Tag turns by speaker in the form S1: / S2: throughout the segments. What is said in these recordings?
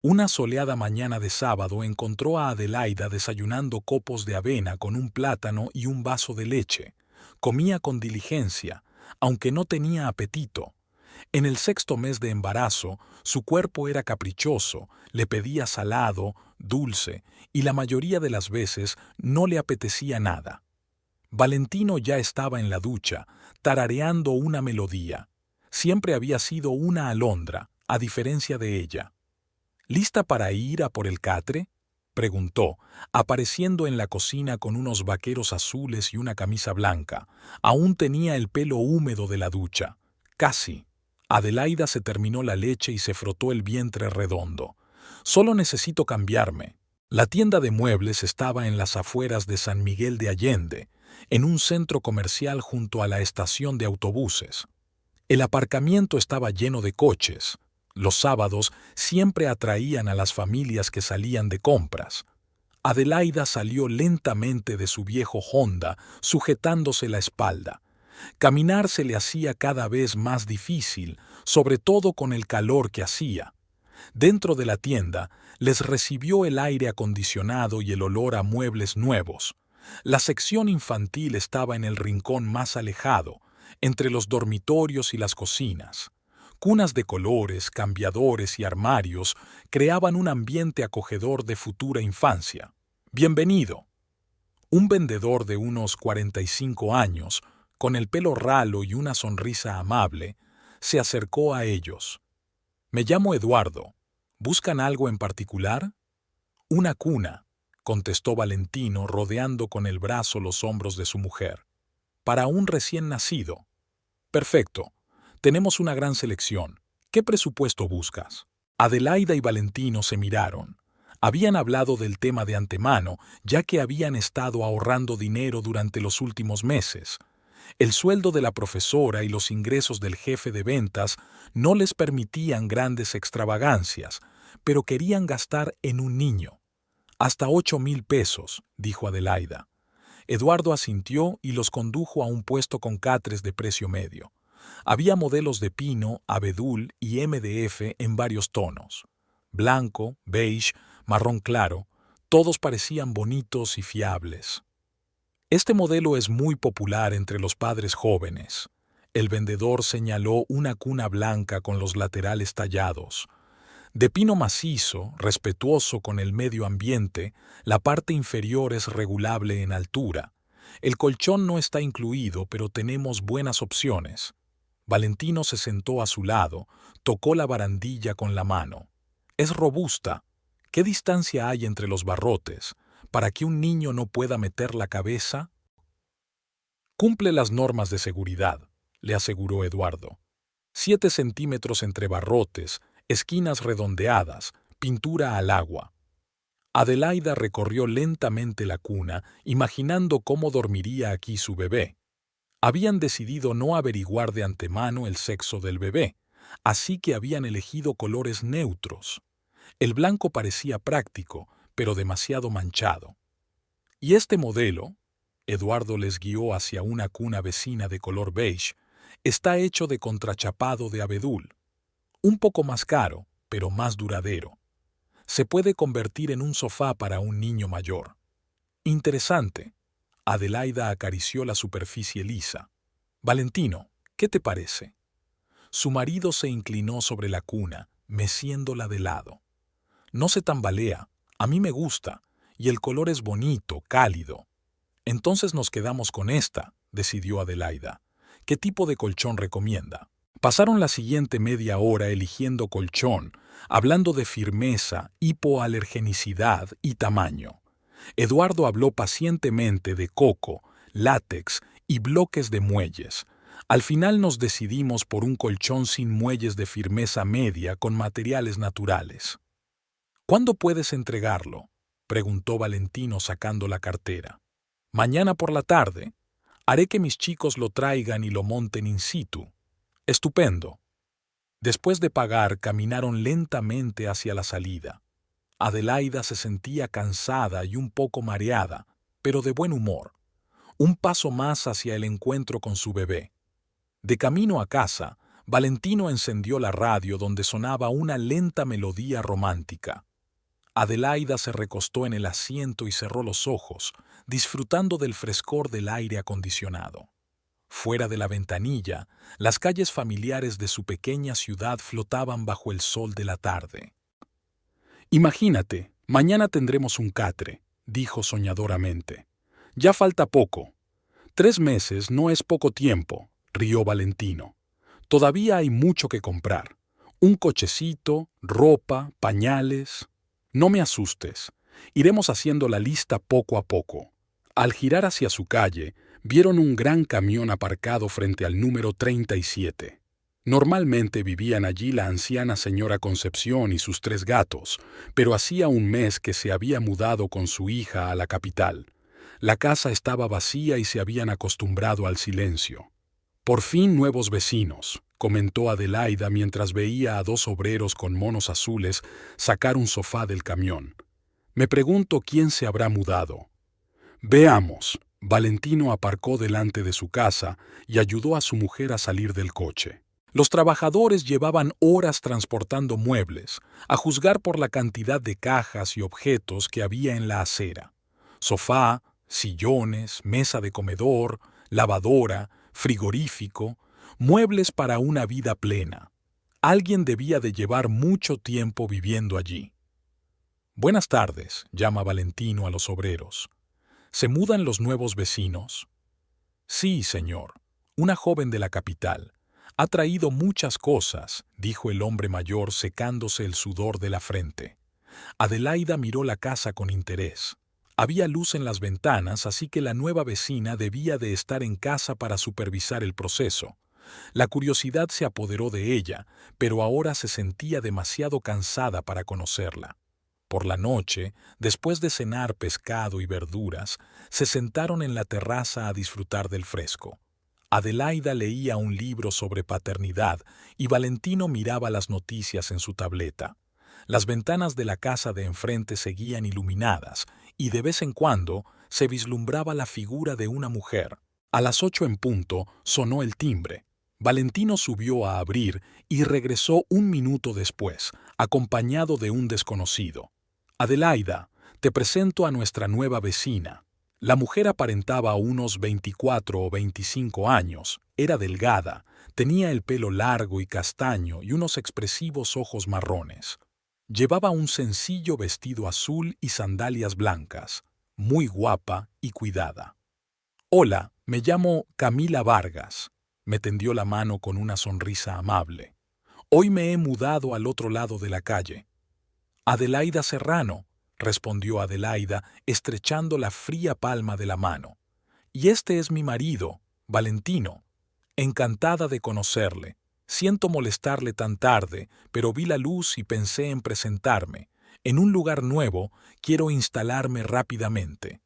S1: Una soleada mañana de sábado encontró a Adelaida desayunando copos de avena con un plátano y un vaso de leche. Comía con diligencia, aunque no tenía apetito. En el sexto mes de embarazo, su cuerpo era caprichoso, le pedía salado, dulce, y la mayoría de las veces no le apetecía nada. Valentino ya estaba en la ducha, tarareando una melodía. Siempre había sido una alondra, a diferencia de ella. ¿Lista para ir a por el catre?, preguntó, apareciendo en la cocina con unos vaqueros azules y una camisa blanca. Aún tenía el pelo húmedo de la ducha. Casi. Adelaida se terminó la leche y se frotó el vientre redondo. Solo necesito cambiarme. La tienda de muebles estaba en las afueras de San Miguel de Allende, en un centro comercial junto a la estación de autobuses. El aparcamiento estaba lleno de coches. Los sábados siempre atraían a las familias que salían de compras. Adelaida salió lentamente de su viejo Honda, sujetándose la espalda. Caminar se le hacía cada vez más difícil, sobre todo con el calor que hacía. Dentro de la tienda les recibió el aire acondicionado y el olor a muebles nuevos. La sección infantil estaba en el rincón más alejado, entre los dormitorios y las cocinas. Cunas de colores, cambiadores y armarios creaban un ambiente acogedor de futura infancia. Bienvenido. Un vendedor de unos 45 años, con el pelo ralo y una sonrisa amable, se acercó a ellos. Me llamo Eduardo. ¿Buscan algo en particular? Una cuna, contestó Valentino, rodeando con el brazo los hombros de su mujer. Para un recién nacido. Perfecto. Tenemos una gran selección. ¿Qué presupuesto buscas? Adelaida y Valentino se miraron. Habían hablado del tema de antemano, ya que habían estado ahorrando dinero durante los últimos meses. El sueldo de la profesora y los ingresos del jefe de ventas no les permitían grandes extravagancias, pero querían gastar en un niño. Hasta 8,000 pesos, dijo Adelaida. Eduardo asintió y los condujo a un puesto con catres de precio medio. Había modelos de pino, abedul y MDF en varios tonos. Blanco, beige, marrón claro, todos parecían bonitos y fiables. Este modelo es muy popular entre los padres jóvenes. El vendedor señaló una cuna blanca con los laterales tallados. De pino macizo, respetuoso con el medio ambiente, la parte inferior es regulable en altura. El colchón no está incluido, pero tenemos buenas opciones. Valentino se sentó a su lado, tocó la barandilla con la mano. Es robusta. ¿Qué distancia hay entre los barrotes para que un niño no pueda meter la cabeza? Cumple las normas de seguridad, le aseguró Eduardo. 7 centímetros entre barrotes, esquinas redondeadas, pintura al agua. Adelaida recorrió lentamente la cuna, imaginando cómo dormiría aquí su bebé. Habían decidido no averiguar de antemano el sexo del bebé, así que habían elegido colores neutros. El blanco parecía práctico, pero demasiado manchado. Y este modelo, Eduardo les guió hacia una cuna vecina de color beige, está hecho de contrachapado de abedul. Un poco más caro, pero más duradero. Se puede convertir en un sofá para un niño mayor. Interesante. Adelaida acarició la superficie lisa. Valentino, ¿qué te parece? Su marido se inclinó sobre la cuna, meciéndola de lado. No se tambalea, a mí me gusta, y el color es bonito, cálido. Entonces nos quedamos con esta, decidió Adelaida. ¿Qué tipo de colchón recomienda? Pasaron la siguiente media hora eligiendo colchón, hablando de firmeza, hipoalergenicidad y tamaño. Eduardo habló pacientemente de coco, látex y bloques de muelles. Al final nos decidimos por un colchón sin muelles de firmeza media con materiales naturales. ¿Cuándo puedes entregarlo?, preguntó Valentino sacando la cartera. Mañana por la tarde. Haré que mis chicos lo traigan y lo monten in situ. Estupendo. Después de pagar, caminaron lentamente hacia la salida. Adelaida se sentía cansada y un poco mareada, pero de buen humor. Un paso más hacia el encuentro con su bebé. De camino a casa, Valentino encendió la radio donde sonaba una lenta melodía romántica. Adelaida se recostó en el asiento y cerró los ojos, disfrutando del frescor del aire acondicionado. Fuera de la ventanilla, las calles familiares de su pequeña ciudad flotaban bajo el sol de la tarde. «Imagínate, mañana tendremos un catre», dijo soñadoramente. «Ya falta poco». 3 meses no es poco tiempo, rió Valentino. Todavía hay mucho que comprar. Un cochecito, ropa, pañales. No me asustes. Iremos haciendo la lista poco a poco. Al girar hacia su calle, vieron un gran camión aparcado frente al número 37. Normalmente vivían allí la anciana señora Concepción y sus 3 gatos, pero hacía un mes que se había mudado con su hija a la capital. La casa estaba vacía y se habían acostumbrado al silencio. «Por fin nuevos vecinos», comentó Adelaida mientras veía a 2 obreros con monos azules sacar un sofá del camión. «Me pregunto quién se habrá mudado». «Veamos». Valentino aparcó delante de su casa y ayudó a su mujer a salir del coche. Los trabajadores llevaban horas transportando muebles, a juzgar por la cantidad de cajas y objetos que había en la acera. Sofá, sillones, mesa de comedor, lavadora, frigorífico, muebles para una vida plena. Alguien debía de llevar mucho tiempo viviendo allí. «Buenas tardes», llama Valentino a los obreros. «¿Se mudan los nuevos vecinos?» «Sí, señor. Una joven de la capital. Ha traído muchas cosas», dijo el hombre mayor secándose el sudor de la frente. Adelaida miró la casa con interés. Había luz en las ventanas, así que la nueva vecina debía de estar en casa para supervisar el proceso. La curiosidad se apoderó de ella, pero ahora se sentía demasiado cansada para conocerla. Por la noche, después de cenar pescado y verduras, se sentaron en la terraza a disfrutar del fresco. Adelaida leía un libro sobre paternidad y Valentino miraba las noticias en su tableta. Las ventanas de la casa de enfrente seguían iluminadas y de vez en cuando se vislumbraba la figura de una mujer. A las 8 en punto sonó el timbre. Valentino subió a abrir y regresó 1 minuto después, acompañado de un desconocido. «Adelaida, te presento a nuestra nueva vecina». La mujer aparentaba unos 24 o 25 años, era delgada, tenía el pelo largo y castaño y unos expresivos ojos marrones. Llevaba un sencillo vestido azul y sandalias blancas, muy guapa y cuidada. «Hola, me llamo Camila Vargas», me tendió la mano con una sonrisa amable. «Hoy me he mudado al otro lado de la calle». «Adelaida Serrano», respondió Adelaida, estrechando la fría palma de la mano. «Y este es mi marido, Valentino. Encantada de conocerle. Siento molestarle tan tarde, pero vi la luz y pensé en presentarme. En un lugar nuevo, quiero instalarme rápidamente».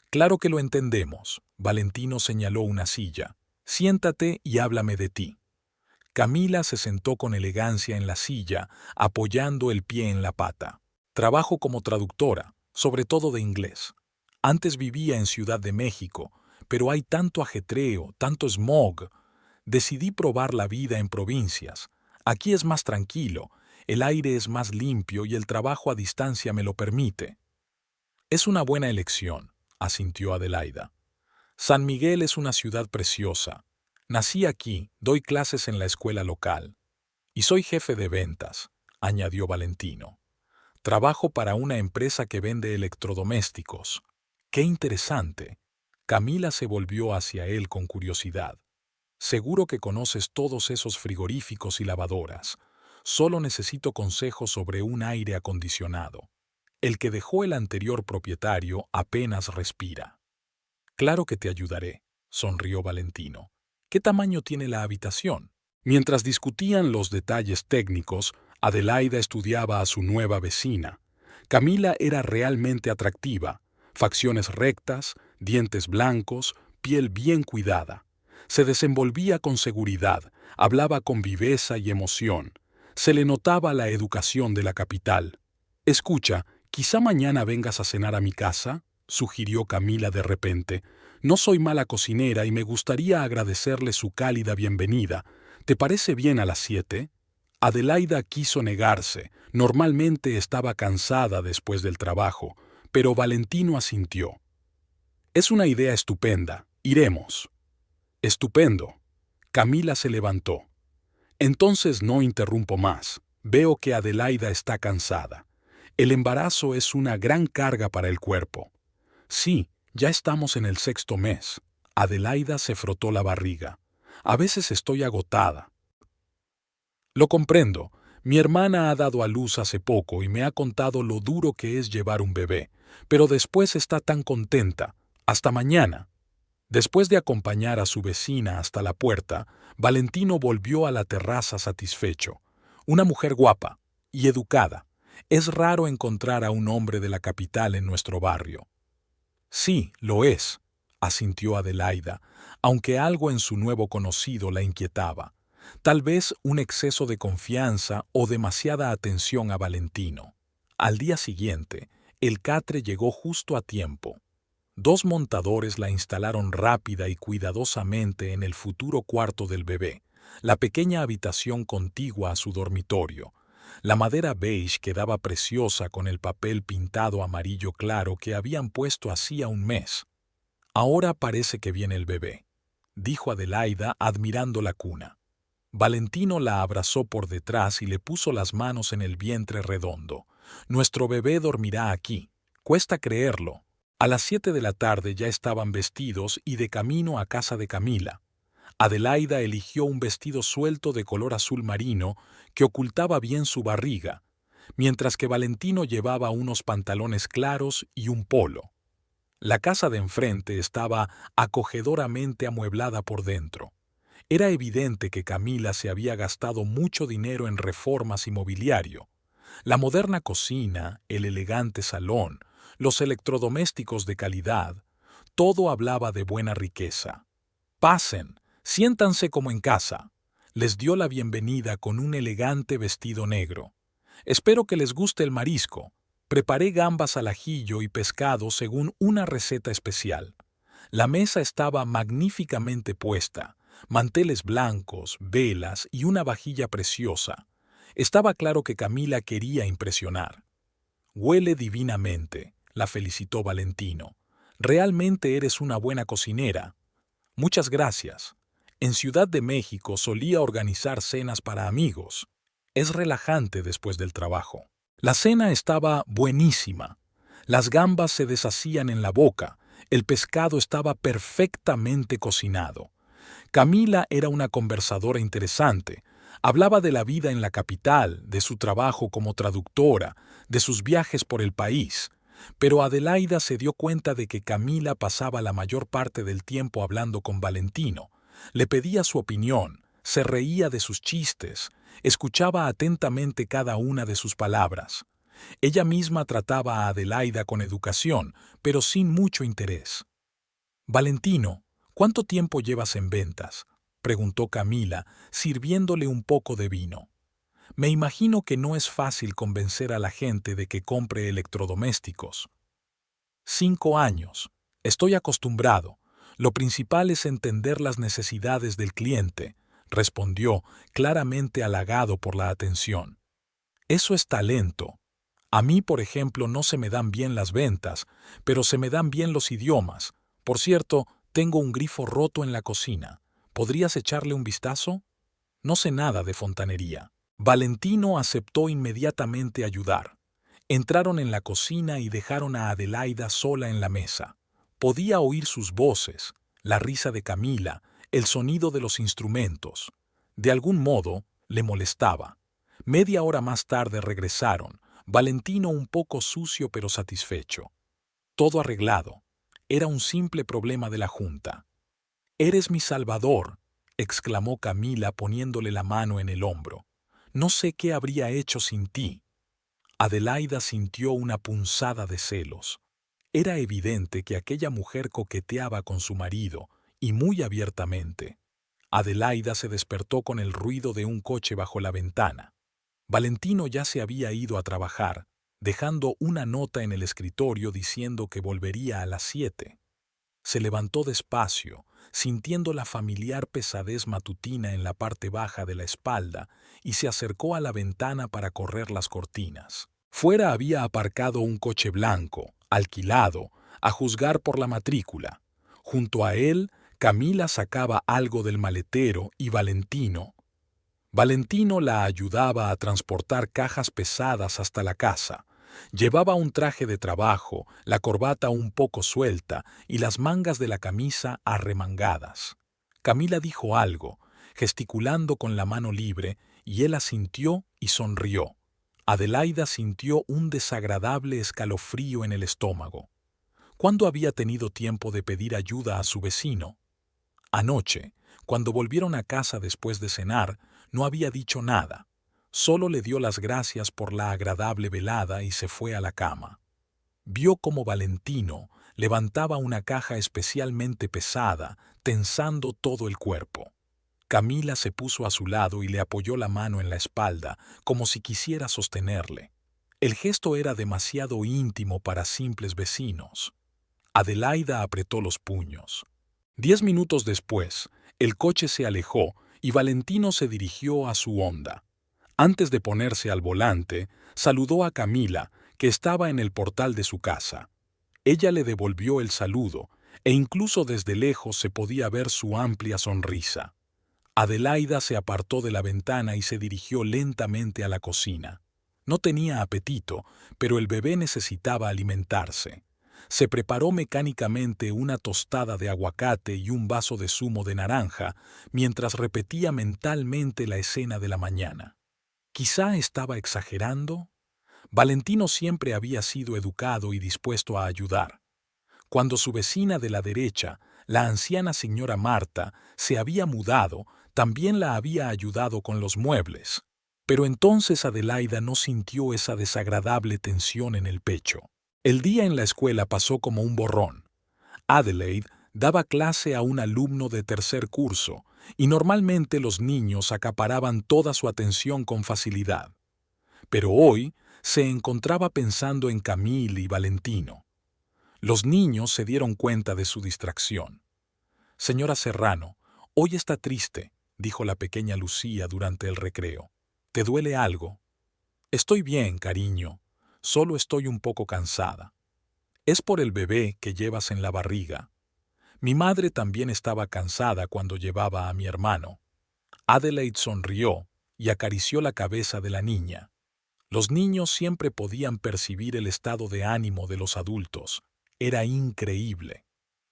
S1: «Claro que lo entendemos», Valentino señaló una silla. «Siéntate y háblame de ti». Camila se sentó con elegancia en la silla, apoyando el pie en la pata. «Trabajo como traductora, sobre todo de inglés. Antes vivía en Ciudad de México, pero hay tanto ajetreo, tanto smog. Decidí probar la vida en provincias. Aquí es más tranquilo, el aire es más limpio y el trabajo a distancia me lo permite». «Es una buena elección», asintió Adelaida. «San Miguel es una ciudad preciosa. Nací aquí, doy clases en la escuela local. Y soy jefe de ventas», añadió Valentino. «Trabajo para una empresa que vende electrodomésticos». «Qué interesante». Camila se volvió hacia él con curiosidad. «Seguro que conoces todos esos frigoríficos y lavadoras. Solo necesito consejos sobre un aire acondicionado. El que dejó el anterior propietario apenas respira». «Claro que te ayudaré», sonrió Valentino. «¿Qué tamaño tiene la habitación?» Mientras discutían los detalles técnicos, Adelaida estudiaba a su nueva vecina. Camila era realmente atractiva, facciones rectas, dientes blancos, piel bien cuidada. Se desenvolvía con seguridad, hablaba con viveza y emoción. Se le notaba la educación de la capital. «Escucha, quizá mañana vengas a cenar a mi casa», sugirió Camila de repente. «No soy mala cocinera y me gustaría agradecerle su cálida bienvenida. ¿Te parece bien a las 7? Adelaida quiso negarse. Normalmente estaba cansada después del trabajo, pero Valentino asintió. Es una idea estupenda. Iremos. Estupendo. Camila se levantó. Entonces no interrumpo más. Veo que Adelaida está cansada. El embarazo es una gran carga para el cuerpo. Sí, ya estamos en el 6º mes. Adelaida se frotó la barriga. A veces estoy agotada. Lo comprendo. Mi hermana ha dado a luz hace poco y me ha contado lo duro que es llevar un bebé, pero después está tan contenta. Hasta mañana. Después de acompañar a su vecina hasta la puerta, Valentino volvió a la terraza satisfecho. Una mujer guapa y educada. Es raro encontrar a un hombre de la capital en nuestro barrio. Sí, lo es, asintió Adelaida, aunque algo en su nuevo conocido la inquietaba. Tal vez un exceso de confianza o demasiada atención a Valentino. Al día siguiente, el catre llegó justo a tiempo. 2 montadores la instalaron rápida y cuidadosamente en el futuro cuarto del bebé, la pequeña habitación contigua a su dormitorio. La madera beige quedaba preciosa con el papel pintado amarillo claro que habían puesto hacía un mes. Ahora parece que viene el bebé, dijo Adelaida admirando la cuna. Valentino la abrazó por detrás y le puso las manos en el vientre redondo. Nuestro bebé dormirá aquí. Cuesta creerlo. A las 7 de la tarde ya estaban vestidos y de camino a casa de Camila. Adelaida eligió un vestido suelto de color azul marino que ocultaba bien su barriga, mientras que Valentino llevaba unos pantalones claros y un polo. La casa de enfrente estaba acogedoramente amueblada por dentro. Era evidente que Camila se había gastado mucho dinero en reformas y mobiliario. La moderna cocina, el elegante salón, los electrodomésticos de calidad, todo hablaba de buena riqueza. Pasen, siéntanse como en casa. Les dio la bienvenida con un elegante vestido negro. Espero que les guste el marisco. Preparé gambas al ajillo y pescado según una receta especial. La mesa estaba magníficamente puesta, manteles blancos, velas y una vajilla preciosa. Estaba claro que Camila quería impresionar. Huele divinamente, la felicitó Valentino. Realmente eres una buena cocinera. Muchas gracias. En Ciudad de México solía organizar cenas para amigos. Es relajante después del trabajo. La cena estaba buenísima. Las gambas se deshacían en la boca. El pescado estaba perfectamente cocinado. Camila era una conversadora interesante. Hablaba de la vida en la capital, de su trabajo como traductora, de sus viajes por el país. Pero Adelaida se dio cuenta de que Camila pasaba la mayor parte del tiempo hablando con Valentino. Le pedía su opinión, se reía de sus chistes, escuchaba atentamente cada una de sus palabras. Ella misma trataba a Adelaida con educación, pero sin mucho interés. «Valentino, ¿cuánto tiempo llevas en ventas?», preguntó Camila, sirviéndole un poco de vino. «Me imagino que no es fácil convencer a la gente de que compre electrodomésticos». 5 años. Estoy acostumbrado. Lo principal es entender las necesidades del cliente», respondió, claramente halagado por la atención. «Eso es talento. A mí, por ejemplo, no se me dan bien las ventas, pero se me dan bien los idiomas. Por cierto, tengo un grifo roto en la cocina. ¿Podrías echarle un vistazo? No sé nada de fontanería». Valentino aceptó inmediatamente ayudar. Entraron en la cocina y dejaron a Adelaida sola en la mesa. Podía oír sus voces, la risa de Camila, el sonido de los instrumentos. De algún modo, le molestaba. Media hora más tarde regresaron, Valentino un poco sucio pero satisfecho. Todo arreglado. Era un simple problema de la junta. «Eres mi salvador», exclamó Camila poniéndole la mano en el hombro. «No sé qué habría hecho sin ti». Adelaida sintió una punzada de celos. Era evidente que aquella mujer coqueteaba con su marido, y muy abiertamente. Adelaida se despertó con el ruido de un coche bajo la ventana. Valentino ya se había ido a trabajar, dejando una nota en el escritorio diciendo que volvería a las 7. Se levantó despacio, sintiendo la familiar pesadez matutina en la parte baja de la espalda, y se acercó a la ventana para correr las cortinas. Fuera había aparcado un coche blanco, alquilado, a juzgar por la matrícula. Junto a él, Camila sacaba algo del maletero y Valentino la ayudaba a transportar cajas pesadas hasta la casa. Llevaba un traje de trabajo, la corbata un poco suelta y las mangas de la camisa arremangadas. Camila dijo algo, gesticulando con la mano libre, y él asintió y sonrió. Adelaida sintió un desagradable escalofrío en el estómago. ¿Cuándo había tenido tiempo de pedir ayuda a su vecino? Anoche, cuando volvieron a casa después de cenar, no había dicho nada. Solo le dio las gracias por la agradable velada y se fue a la cama. Vio cómo Valentino levantaba una caja especialmente pesada, tensando todo el cuerpo. Camila se puso a su lado y le apoyó la mano en la espalda, como si quisiera sostenerle. El gesto era demasiado íntimo para simples vecinos. Adelaida apretó los puños. 10 minutos después, el coche se alejó y Valentino se dirigió a su Honda. Antes de ponerse al volante, saludó a Camila, que estaba en el portal de su casa. Ella le devolvió el saludo, e incluso desde lejos se podía ver su amplia sonrisa. Adelaida se apartó de la ventana y se dirigió lentamente a la cocina. No tenía apetito, pero el bebé necesitaba alimentarse. Se preparó mecánicamente una tostada de aguacate y un vaso de zumo de naranja, mientras repetía mentalmente la escena de la mañana. ¿Quizá estaba exagerando? Valentino siempre había sido educado y dispuesto a ayudar. Cuando su vecina de la derecha, la anciana señora Marta, se había mudado, también la había ayudado con los muebles. Pero entonces Adelaida no sintió esa desagradable tensión en el pecho. El día en la escuela pasó como un borrón. Adelaide daba clase a un alumno de tercer curso, y normalmente los niños acaparaban toda su atención con facilidad. Pero hoy se encontraba pensando en Camille y Valentino. Los niños se dieron cuenta de su distracción. «Señora Serrano, hoy está triste», dijo la pequeña Lucía durante el recreo. «¿Te duele algo?» «Estoy bien, cariño. Solo estoy un poco cansada. Es por el bebé que llevas en la barriga. Mi madre también estaba cansada cuando llevaba a mi hermano». Adelaide sonrió y acarició la cabeza de la niña. Los niños siempre podían percibir el estado de ánimo de los adultos. Era increíble.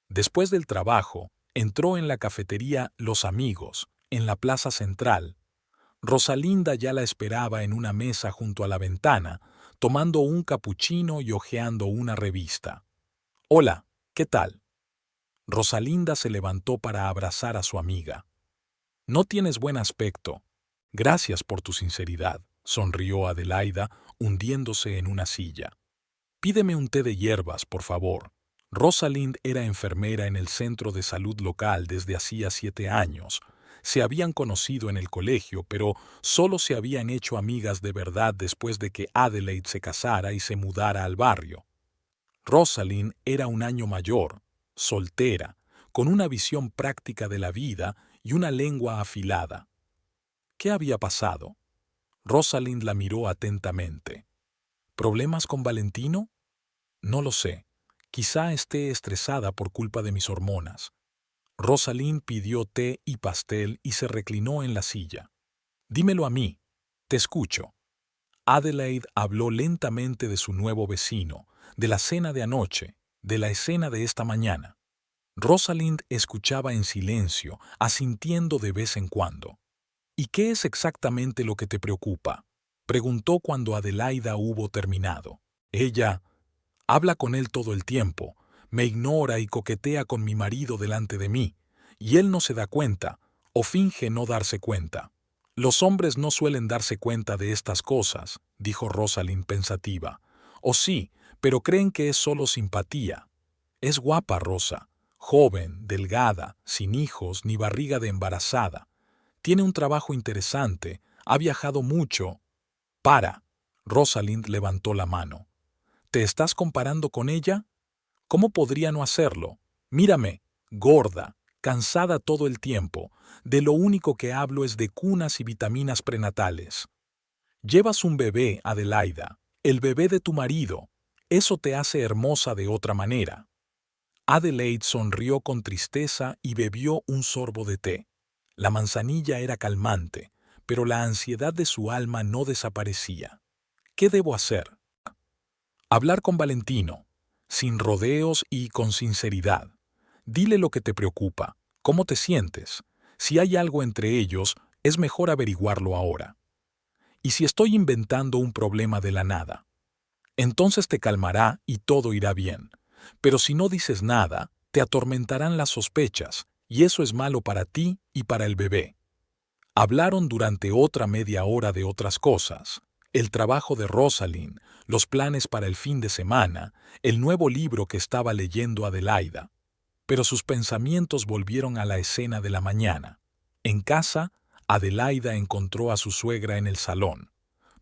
S1: Después del trabajo, entró en la cafetería Los Amigos, en la plaza central. Rosalinda ya la esperaba en una mesa junto a la ventana, tomando un capuchino y hojeando una revista. «Hola, ¿qué tal?» Rosalinda se levantó para abrazar a su amiga. «No tienes buen aspecto. Gracias por tu sinceridad», sonrió Adelaida, hundiéndose en una silla. «Pídeme un té de hierbas, por favor». Rosalind era enfermera en el centro de salud local desde hacía 7 años. Se habían conocido en el colegio, pero solo se habían hecho amigas de verdad después de que Adelaide se casara y se mudara al barrio. Rosalind era un año mayor, soltera, con una visión práctica de la vida y una lengua afilada. ¿Qué había pasado? Rosalind la miró atentamente. ¿Problemas con Valentino? No lo sé. Quizá esté estresada por culpa de mis hormonas. Rosalind pidió té y pastel y se reclinó en la silla. Dímelo a mí. Te escucho. Adelaide habló lentamente de su nuevo vecino, de la cena de anoche, de la escena de esta mañana. Rosalind escuchaba en silencio, asintiendo de vez en cuando. «¿Y qué es exactamente lo que te preocupa?», preguntó cuando Adelaida hubo terminado. Ella habla con él todo el tiempo, me ignora y coquetea con mi marido delante de mí, y él no se da cuenta, o finge no darse cuenta. «Los hombres no suelen darse cuenta de estas cosas», dijo Rosalind pensativa. «O sí, pero creen que es solo simpatía. Es guapa, Rosa, joven, delgada, sin hijos ni barriga de embarazada. Tiene un trabajo interesante, ha viajado mucho». «Para». Rosalind levantó la mano. «¿Te estás comparando con ella? ¿Cómo podría no hacerlo? Mírame, gorda, cansada todo el tiempo. De lo único que hablo es de cunas y vitaminas prenatales. Llevas un bebé, Adelaida, el bebé de tu marido. Eso te hace hermosa de otra manera. Adelaide sonrió con tristeza y bebió un sorbo de té. La manzanilla era calmante, pero la ansiedad de su alma no desaparecía. ¿Qué debo hacer? Hablar con Valentino, sin rodeos y con sinceridad. Dile lo que te preocupa, cómo te sientes. Si hay algo entre ellos, es mejor averiguarlo ahora. ¿Y si estoy inventando un problema de la nada? Entonces te calmará y todo irá bien. Pero si no dices nada, te atormentarán las sospechas, y eso es malo para ti y para el bebé. Hablaron durante otra media hora de otras cosas. El trabajo de Rosalind, los planes para el fin de semana, el nuevo libro que estaba leyendo Adelaida. Pero sus pensamientos volvieron a la escena de la mañana. En casa, Adelaida encontró a su suegra en el salón.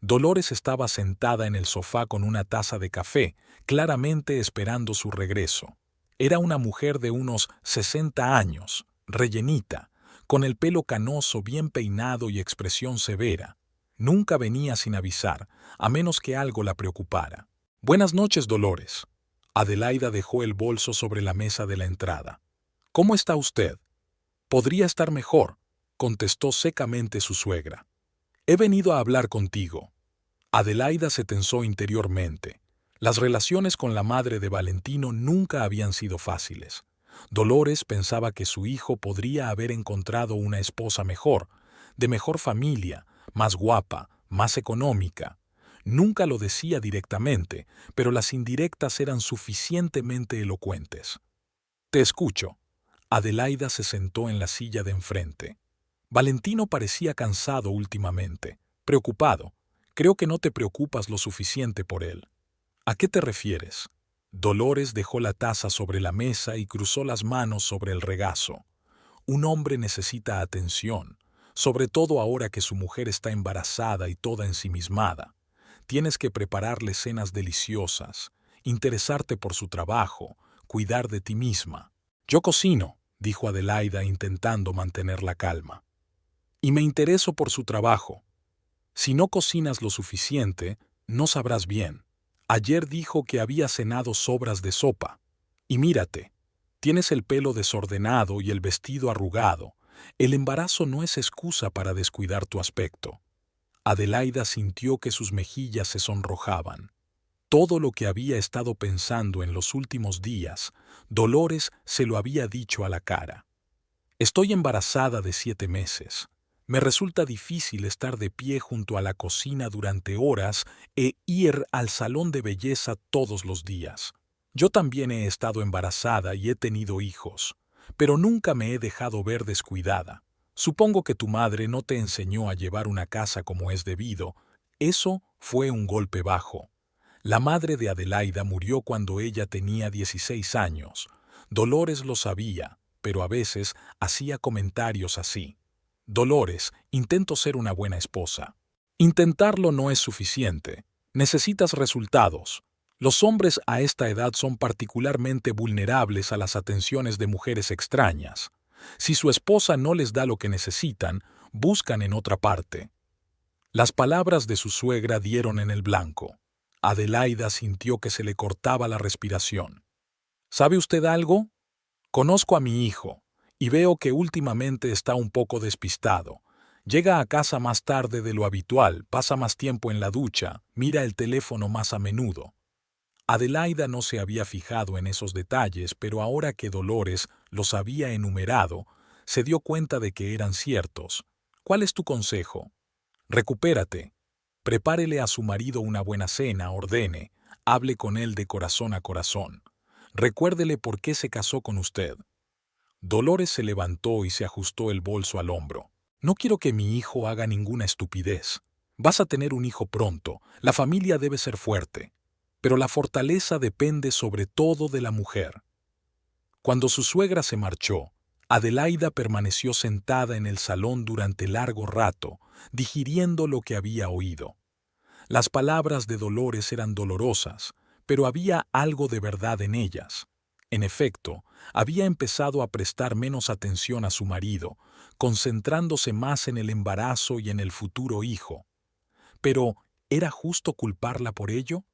S1: Dolores estaba sentada en el sofá con una taza de café, claramente esperando su regreso. Era una mujer de unos 60 años, rellenita, con el pelo canoso bien peinado y expresión severa. Nunca venía sin avisar, a menos que algo la preocupara. «Buenas noches, Dolores». Adelaida dejó el bolso sobre la mesa de la entrada. «¿Cómo está usted?» «Podría estar mejor», contestó secamente su suegra. «He venido a hablar contigo». Adelaida se tensó interiormente. Las relaciones con la madre de Valentino nunca habían sido fáciles. Dolores pensaba que su hijo podría haber encontrado una esposa mejor, de mejor familia, más guapa, más económica. Nunca lo decía directamente, pero las indirectas eran suficientemente elocuentes. «Te escucho». Adelaida se sentó en la silla de enfrente. Valentino parecía cansado últimamente, preocupado. «Creo que no te preocupas lo suficiente por él». «¿A qué te refieres?» Dolores dejó la taza sobre la mesa y cruzó las manos sobre el regazo. Un hombre necesita atención, sobre todo ahora que su mujer está embarazada y toda ensimismada. Tienes que prepararle cenas deliciosas, interesarte por su trabajo, cuidar de ti misma. «Yo cocino», dijo Adelaida intentando mantener la calma. «Y me intereso por su trabajo. Si no cocinas lo suficiente, no sabrás bien. Ayer dijo que había cenado sobras de sopa. Y mírate, tienes el pelo desordenado y el vestido arrugado. El embarazo no es excusa para descuidar tu aspecto». Adelaida sintió que sus mejillas se sonrojaban. Todo lo que había estado pensando en los últimos días, Dolores se lo había dicho a la cara. «Estoy embarazada de 7 meses. Me resulta difícil estar de pie junto a la cocina durante horas e ir al salón de belleza todos los días. Yo también he estado embarazada y he tenido hijos, pero nunca me he dejado ver descuidada. Supongo que tu madre no te enseñó a llevar una casa como es debido. Eso fue un golpe bajo». La madre de Adelaida murió cuando ella tenía 16 años. Dolores lo sabía, pero a veces hacía comentarios así. «Dolores, intento ser una buena esposa». Intentarlo no es suficiente. Necesitas resultados. Los hombres a esta edad son particularmente vulnerables a las atenciones de mujeres extrañas. Si su esposa no les da lo que necesitan, buscan en otra parte. Las palabras de su suegra dieron en el blanco. Adelaida sintió que se le cortaba la respiración. «¿Sabe usted algo? Conozco a mi hijo, y veo que últimamente está un poco despistado. Llega a casa más tarde de lo habitual, pasa más tiempo en la ducha, mira el teléfono más a menudo». Adelaida no se había fijado en esos detalles, pero ahora que Dolores los había enumerado, se dio cuenta de que eran ciertos. «¿Cuál es tu consejo?» «Recupérate. Prepárele a su marido una buena cena, ordene, hable con él de corazón a corazón. Recuérdele por qué se casó con usted». Dolores se levantó y se ajustó el bolso al hombro. «No quiero que mi hijo haga ninguna estupidez. Vas a tener un hijo pronto, la familia debe ser fuerte. Pero la fortaleza depende sobre todo de la mujer». Cuando su suegra se marchó, Adelaida permaneció sentada en el salón durante largo rato, digiriendo lo que había oído. Las palabras de Dolores eran dolorosas, pero había algo de verdad en ellas. En efecto, había empezado a prestar menos atención a su marido, concentrándose más en el embarazo y en el futuro hijo. Pero, ¿era justo culparla por ello?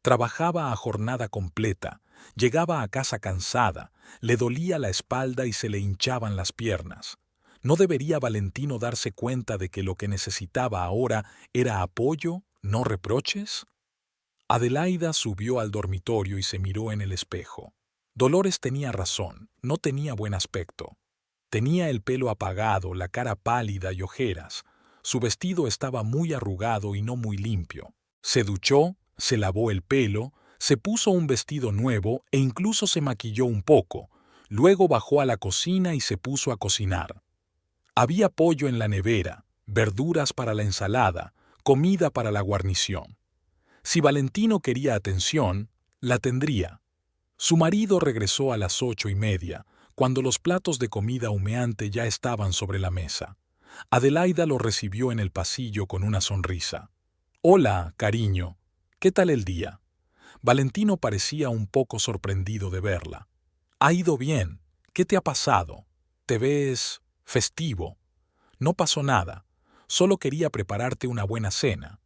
S1: Trabajaba a jornada completa, llegaba a casa cansada, le dolía la espalda y se le hinchaban las piernas. ¿No debería Valentino darse cuenta de que lo que necesitaba ahora era apoyo, no reproches? Adelaida subió al dormitorio y se miró en el espejo. Dolores tenía razón, no tenía buen aspecto. Tenía el pelo apagado, la cara pálida y ojeras. Su vestido estaba muy arrugado y no muy limpio. Se duchó, se lavó el pelo, se puso un vestido nuevo e incluso se maquilló un poco. Luego bajó a la cocina y se puso a cocinar. Había pollo en la nevera, verduras para la ensalada, comida para la guarnición. Si Valentino quería atención, la tendría. Su marido regresó a las 8:30, cuando los platos de comida humeante ya estaban sobre la mesa. Adelaida lo recibió en el pasillo con una sonrisa. «Hola, cariño. ¿Qué tal el día?» Valentino parecía un poco sorprendido de verla. «Ha ido bien. ¿Qué te ha pasado? Te ves festivo». «No pasó nada. Solo quería prepararte una buena cena».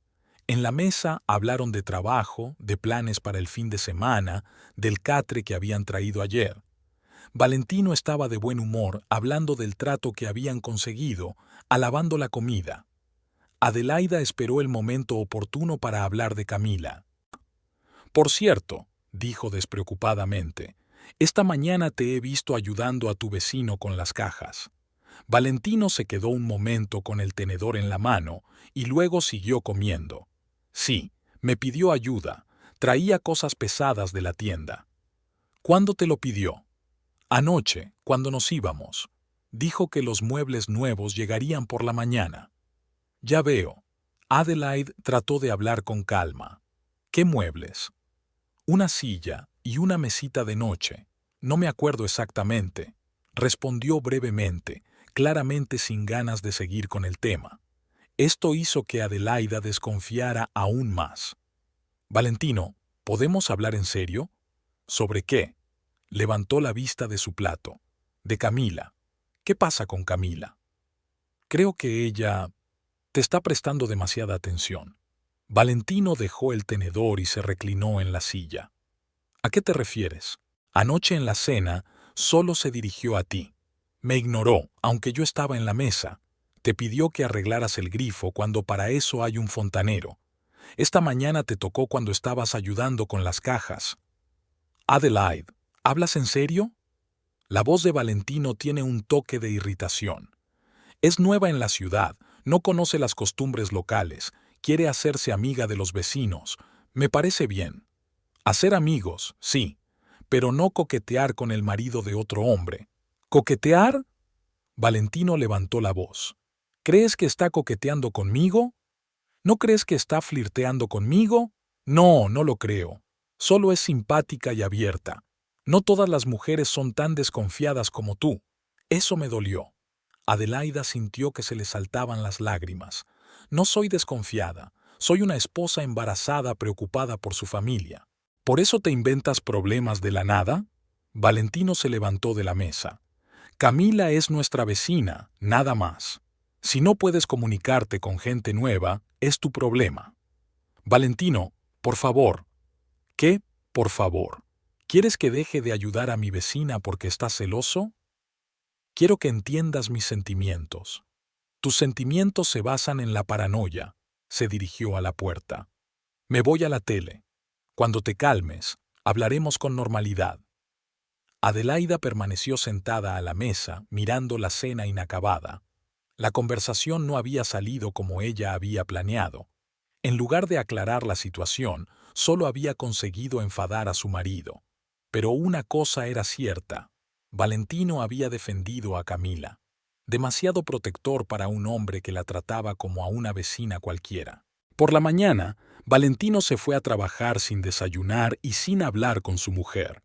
S1: En la mesa hablaron de trabajo, de planes para el fin de semana, del catre que habían traído ayer. Valentino estaba de buen humor hablando del trato que habían conseguido, alabando la comida. Adelaida esperó el momento oportuno para hablar de Camila. «Por cierto», dijo despreocupadamente, «esta mañana te he visto ayudando a tu vecino con las cajas». Valentino se quedó un momento con el tenedor en la mano y luego siguió comiendo. «Sí, me pidió ayuda. Traía cosas pesadas de la tienda». «¿Cuándo te lo pidió?» «Anoche, cuando nos íbamos. Dijo que los muebles nuevos llegarían por la mañana». «Ya veo». Adelaide trató de hablar con calma. «¿Qué muebles?» «Una silla y una mesita de noche. No me acuerdo exactamente», respondió brevemente, claramente sin ganas de seguir con el tema. Esto hizo que Adelaida desconfiara aún más. «Valentino, ¿podemos hablar en serio?» «¿Sobre qué?» Levantó la vista de su plato. «De Camila. ¿Qué pasa con Camila?» «Creo que ella te está prestando demasiada atención». Valentino dejó el tenedor y se reclinó en la silla. «¿A qué te refieres?» «Anoche en la cena solo se dirigió a ti. Me ignoró, aunque yo estaba en la mesa. Te pidió que arreglaras el grifo cuando para eso hay un fontanero. Esta mañana te tocó cuando estabas ayudando con las cajas». «Adelaide, ¿hablas en serio?» La voz de Valentino tiene un toque de irritación. Es nueva en la ciudad, no conoce las costumbres locales, quiere hacerse amiga de los vecinos. Me parece bien. Hacer amigos, sí, pero no coquetear con el marido de otro hombre. ¿Coquetear? Valentino levantó la voz. ¿Crees que está coqueteando conmigo? ¿No crees que está flirteando conmigo? No, no lo creo. Solo es simpática y abierta. No todas las mujeres son tan desconfiadas como tú. Eso me dolió. Adelaida sintió que se le saltaban las lágrimas. No soy desconfiada. Soy una esposa embarazada preocupada por su familia. ¿Por eso te inventas problemas de la nada? Valentino se levantó de la mesa. Camila es nuestra vecina, nada más. Si no puedes comunicarte con gente nueva, es tu problema. Valentino, por favor. ¿Qué? Por favor. ¿Quieres que deje de ayudar a mi vecina porque estás celoso? Quiero que entiendas mis sentimientos. Tus sentimientos se basan en la paranoia. Se dirigió a la puerta. Me voy a la tele. Cuando te calmes, hablaremos con normalidad. Adelaida permaneció sentada a la mesa, mirando la cena inacabada. La conversación no había salido como ella había planeado. En lugar de aclarar la situación, solo había conseguido enfadar a su marido. Pero una cosa era cierta. Valentino había defendido a Camila. Demasiado protector para un hombre que la trataba como a una vecina cualquiera. Por la mañana, Valentino se fue a trabajar sin desayunar y sin hablar con su mujer.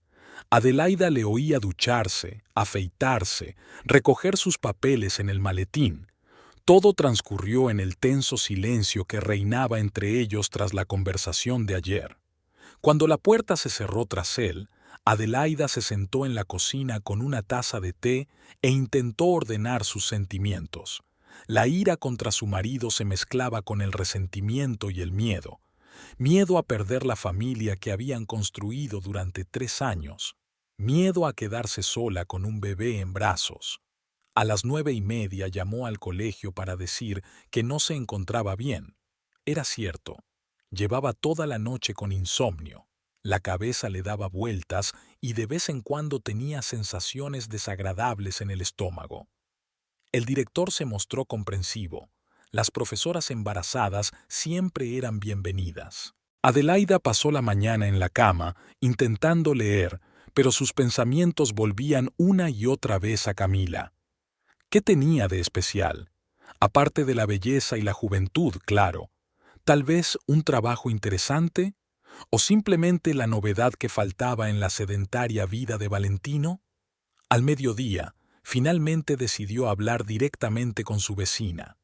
S1: Adelaida le oía ducharse, afeitarse, recoger sus papeles en el maletín. Todo transcurrió en el tenso silencio que reinaba entre ellos tras la conversación de ayer. Cuando la puerta se cerró tras él, Adelaida se sentó en la cocina con una taza de té e intentó ordenar sus sentimientos. La ira contra su marido se mezclaba con el resentimiento y el miedo. Miedo a perder la familia que habían construido durante 3 años. Miedo a quedarse sola con un bebé en brazos. A las 9:30 llamó al colegio para decir que no se encontraba bien. Era cierto. Llevaba toda la noche con insomnio. La cabeza le daba vueltas y de vez en cuando tenía sensaciones desagradables en el estómago. El director se mostró comprensivo. Las profesoras embarazadas siempre eran bienvenidas. Adelaida pasó la mañana en la cama, intentando leer, pero sus pensamientos volvían una y otra vez a Camila. ¿Qué tenía de especial? Aparte de la belleza y la juventud, claro. Tal vez un trabajo interesante, o simplemente la novedad que faltaba en la sedentaria vida de Valentino. Al mediodía, finalmente decidió hablar directamente con su vecina,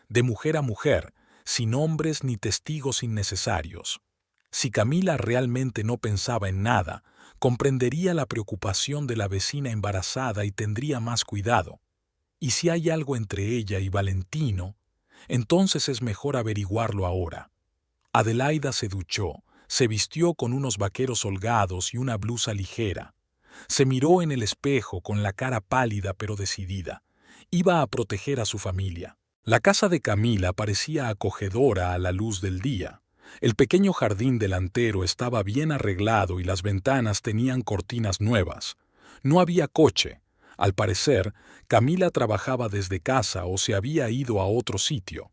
S1: de mujer a mujer, sin hombres ni testigos innecesarios. Si Camila realmente no pensaba en nada, comprendería la preocupación de la vecina embarazada y tendría más cuidado. Y si hay algo entre ella y Valentino, entonces es mejor averiguarlo ahora. Adelaida se duchó, se vistió con unos vaqueros holgados y una blusa ligera. Se miró en el espejo con la cara pálida pero decidida. Iba a proteger a su familia. La casa de Camila parecía acogedora a la luz del día. El pequeño jardín delantero estaba bien arreglado y las ventanas tenían cortinas nuevas. No había coche. Al parecer, Camila trabajaba desde casa o se había ido a otro sitio.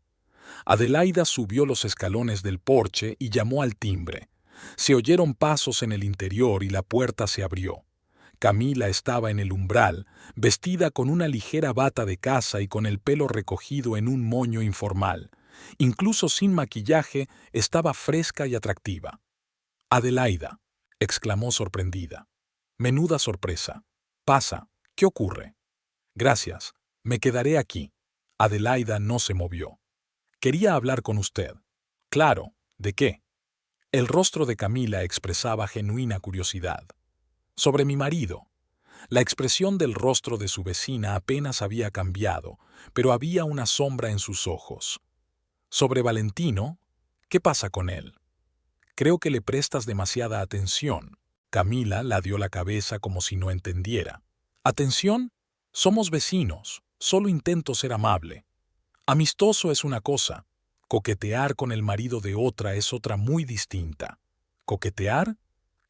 S1: Adelaida subió los escalones del porche y llamó al timbre. Se oyeron pasos en el interior y la puerta se abrió. Camila estaba en el umbral, vestida con una ligera bata de casa y con el pelo recogido en un moño informal. Incluso sin maquillaje, estaba fresca y atractiva. «Adelaida», exclamó sorprendida. «Menuda sorpresa. Pasa, ¿qué ocurre?» «Gracias, me quedaré aquí». Adelaida no se movió. «Quería hablar con usted». «Claro, ¿de qué?» El rostro de Camila expresaba genuina curiosidad. «Sobre mi marido». La expresión del rostro de su vecina apenas había cambiado, pero había una sombra en sus ojos. «Sobre Valentino, ¿qué pasa con él?» «Creo que le prestas demasiada atención». Camila ladeó la cabeza como si no entendiera. «¿Atención? Somos vecinos, solo intento ser amable. Amistoso es una cosa, coquetear con el marido de otra es otra muy distinta». «¿Coquetear?»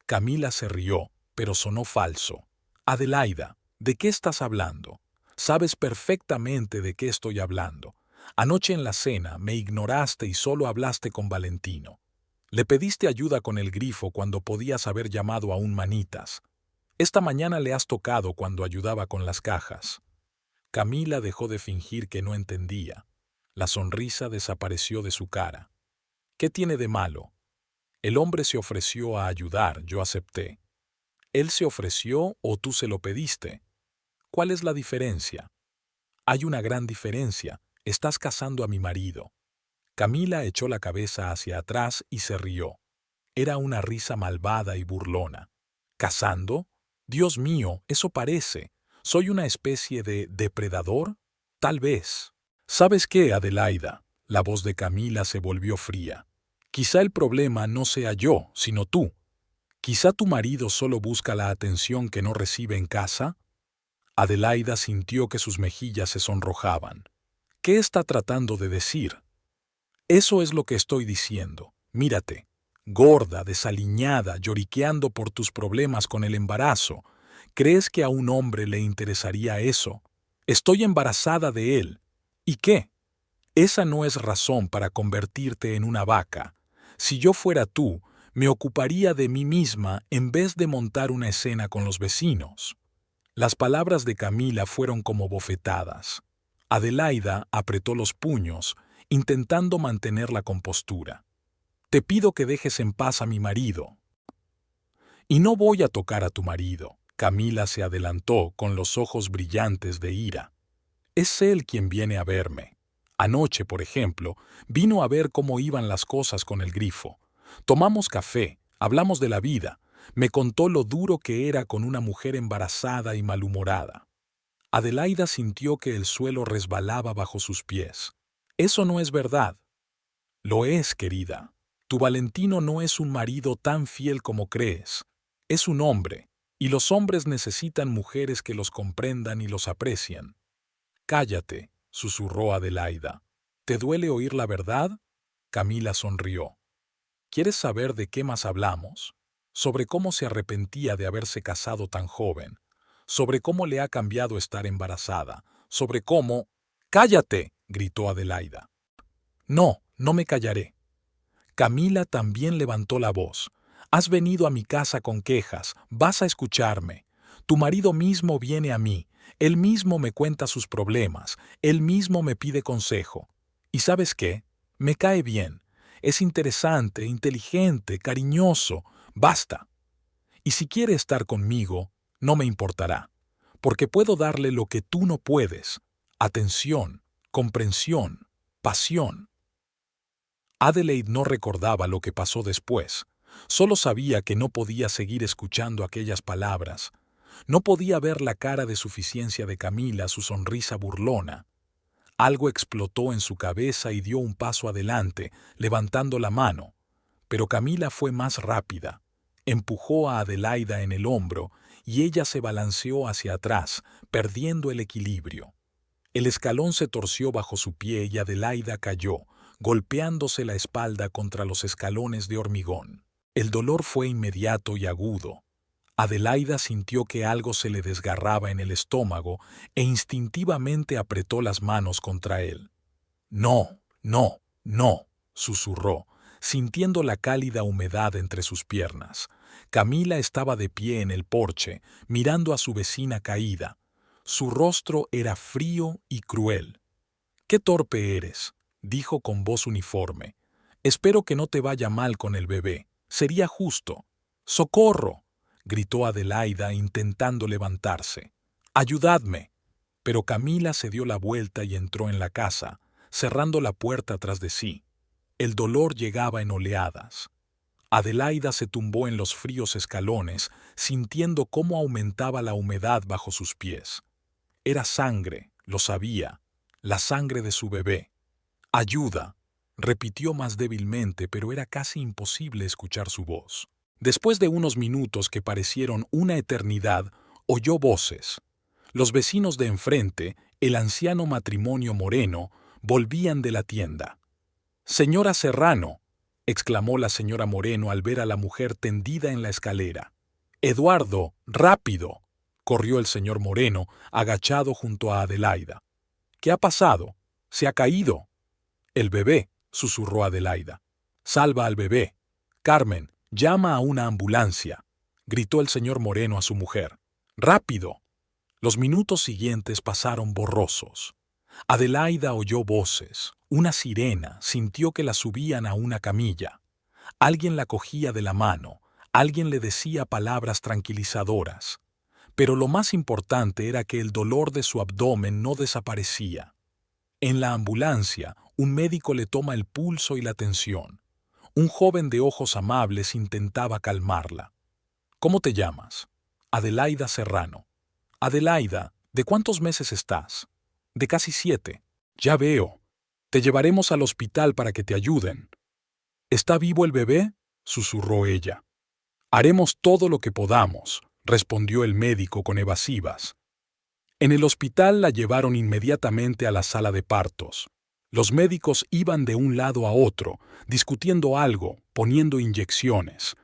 S1: Camila se rió, pero sonó falso. «Adelaida, ¿de qué estás hablando? Sabes perfectamente de qué estoy hablando. Anoche en la cena me ignoraste y solo hablaste con Valentino. Le pediste ayuda con el grifo cuando podías haber llamado a un manitas. Esta mañana le has tocado cuando ayudaba con las cajas». Camila dejó de fingir que no entendía. La sonrisa desapareció de su cara. «¿Qué tiene de malo? El hombre se ofreció a ayudar, yo acepté. ¿Él se ofreció o tú se lo pediste? ¿Cuál es la diferencia?» «Hay una gran diferencia. Estás casando a mi marido». Camila echó la cabeza hacia atrás y se rió. Era una risa malvada y burlona. ¿Casando? Dios mío, eso parece. ¿Soy una especie de depredador? Tal vez. ¿Sabes qué, Adelaida? La voz de Camila se volvió fría. Quizá el problema no sea yo, sino tú. Quizá tu marido solo busca la atención que no recibe en casa. Adelaida sintió que sus mejillas se sonrojaban. ¿Qué está tratando de decir? Eso es lo que estoy diciendo. Mírate, gorda, desaliñada, lloriqueando por tus problemas con el embarazo. ¿Crees que a un hombre le interesaría eso? Estoy embarazada de él. ¿Y qué? Esa no es razón para convertirte en una vaca. Si yo fuera tú, me ocuparía de mí misma en vez de montar una escena con los vecinos. Las palabras de Camila fueron como bofetadas. Adelaida apretó los puños, intentando mantener la compostura. «Te pido que dejes en paz a mi marido». «Y no voy a tocar a tu marido». Camila se adelantó con los ojos brillantes de ira. «Es él quien viene a verme. Anoche, por ejemplo, vino a ver cómo iban las cosas con el grifo. Tomamos café, hablamos de la vida, Me contó lo duro que era con una mujer embarazada y malhumorada. Adelaida sintió que el suelo resbalaba bajo sus pies. Eso no es verdad. Lo es, querida. Tu Valentino no es un marido tan fiel como crees. Es un hombre, y los hombres necesitan mujeres que los comprendan y los aprecien. Cállate, susurró Adelaida. ¿Te duele oír la verdad? Camila sonrió. ¿Quieres saber de qué más hablamos? Sobre cómo se arrepentía de haberse casado tan joven, sobre cómo le ha cambiado estar embarazada, sobre cómo... ¡Cállate!, gritó Adelaida. No, no me callaré. Camila también levantó la voz. Has venido a mi casa con quejas, vas a escucharme. Tu marido mismo viene a mí, él mismo me cuenta sus problemas, él mismo me pide consejo. ¿Y sabes qué? Me cae bien. Es interesante, inteligente, cariñoso. Basta. Y si quiere estar conmigo, no me importará, porque puedo darle lo que tú no puedes: atención, comprensión, pasión. Adelaide no recordaba lo que pasó después. Solo sabía que no podía seguir escuchando aquellas palabras. No podía ver la cara de suficiencia de Camila, su sonrisa burlona. Algo explotó en su cabeza y dio un paso adelante, levantando la mano. Pero Camila fue más rápida. Empujó a Adelaida en el hombro y ella se balanceó hacia atrás, perdiendo el equilibrio. El escalón se torció bajo su pie y Adelaida cayó, golpeándose la espalda contra los escalones de hormigón. El dolor fue inmediato y agudo. Adelaida sintió que algo se le desgarraba en el estómago e instintivamente apretó las manos contra él. No, no, no, susurró, sintiendo la cálida humedad entre sus piernas. Camila estaba de pie en el porche, mirando a su vecina caída. Su rostro era frío y cruel. «Qué torpe eres», dijo con voz uniforme. «Espero que no te vaya mal con el bebé. Sería justo». «¡Socorro!», gritó Adelaida intentando levantarse. «¡Ayudadme!». Pero Camila se dio la vuelta y entró en la casa, cerrando la puerta tras de sí. El dolor llegaba en oleadas. Adelaida se tumbó en los fríos escalones, sintiendo cómo aumentaba la humedad bajo sus pies. Era sangre, lo sabía, la sangre de su bebé. «Ayuda», repitió más débilmente, pero era casi imposible escuchar su voz. Después de unos minutos que parecieron una eternidad, oyó voces. Los vecinos de enfrente, el anciano matrimonio Moreno, volvían de la tienda. «Señora Serrano», exclamó la señora Moreno al ver a la mujer tendida en la escalera. «Eduardo, rápido», corrió el señor Moreno, agachado junto a Adelaida. «¿Qué ha pasado? ¿Se ha caído?» «El bebé», susurró Adelaida. «Salva al bebé. Carmen, llama a una ambulancia», gritó el señor Moreno a su mujer. «Rápido». Los minutos siguientes pasaron borrosos. Adelaida oyó voces. Una sirena, sintió que la subían a una camilla. Alguien la cogía de la mano, alguien le decía palabras tranquilizadoras. Pero lo más importante era que el dolor de su abdomen no desaparecía. En la ambulancia, un médico le toma el pulso y la tensión. Un joven de ojos amables intentaba calmarla. «¿Cómo te llamas?» «Adelaida Serrano». «Adelaida, ¿de cuántos meses estás?» «De casi 7». «Ya veo. Te llevaremos al hospital para que te ayuden». «¿Está vivo el bebé?», susurró ella. «Haremos todo lo que podamos», respondió el médico con evasivas. En el hospital la llevaron inmediatamente a la sala de partos. Los médicos iban de un lado a otro, discutiendo algo, poniendo inyecciones.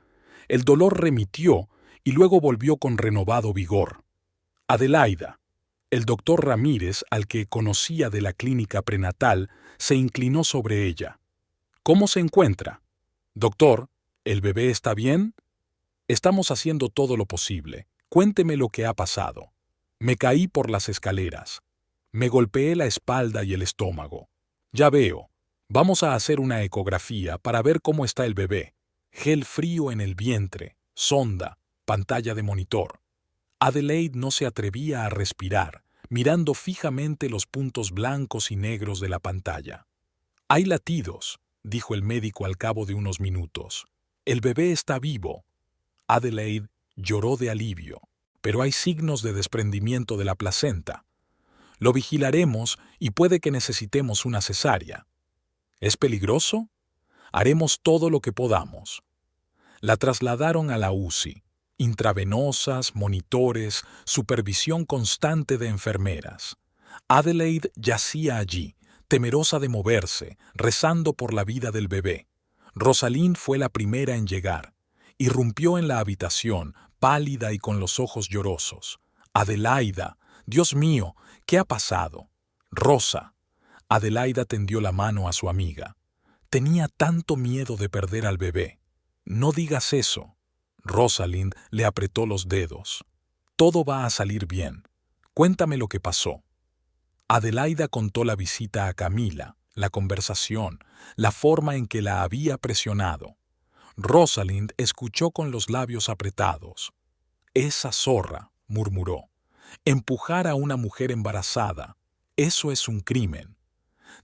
S1: El dolor remitió y luego volvió con renovado vigor. Adelaida, el doctor Ramírez, al que conocía de la clínica prenatal, se inclinó sobre ella. «¿Cómo se encuentra?» «Doctor, ¿el bebé está bien?» «Estamos haciendo todo lo posible. Cuénteme lo que ha pasado». «Me caí por las escaleras. Me golpeé la espalda y el estómago». «Ya veo. Vamos a hacer una ecografía para ver cómo está el bebé. Gel frío en el vientre, sonda, pantalla de monitor». Adelaide no se atrevía a respirar, mirando fijamente los puntos blancos y negros de la pantalla. «Hay latidos», dijo el médico al cabo de unos minutos. «El bebé está vivo». Adelaide lloró de alivio, pero hay signos de desprendimiento de la placenta. Lo vigilaremos y puede que necesitemos una cesárea. ¿Es peligroso? Haremos todo lo que podamos. La trasladaron a la UCI. Intravenosas, monitores, supervisión constante de enfermeras. Adelaide yacía allí, temerosa de moverse, rezando por la vida del bebé. Rosalind fue la primera en llegar. Irrumpió en la habitación, pálida y con los ojos llorosos. Adelaida, Dios mío, ¿qué ha pasado? Rosa. Adelaida tendió la mano a su amiga. Tenía tanto miedo de perder al bebé. No digas eso. Rosalind le apretó los dedos. Todo va a salir bien. Cuéntame lo que pasó. Adelaida contó la visita a Camila, la conversación, la forma en que la había presionado. Rosalind escuchó con los labios apretados. Esa zorra, murmuró. Empujar a una mujer embarazada, eso es un crimen.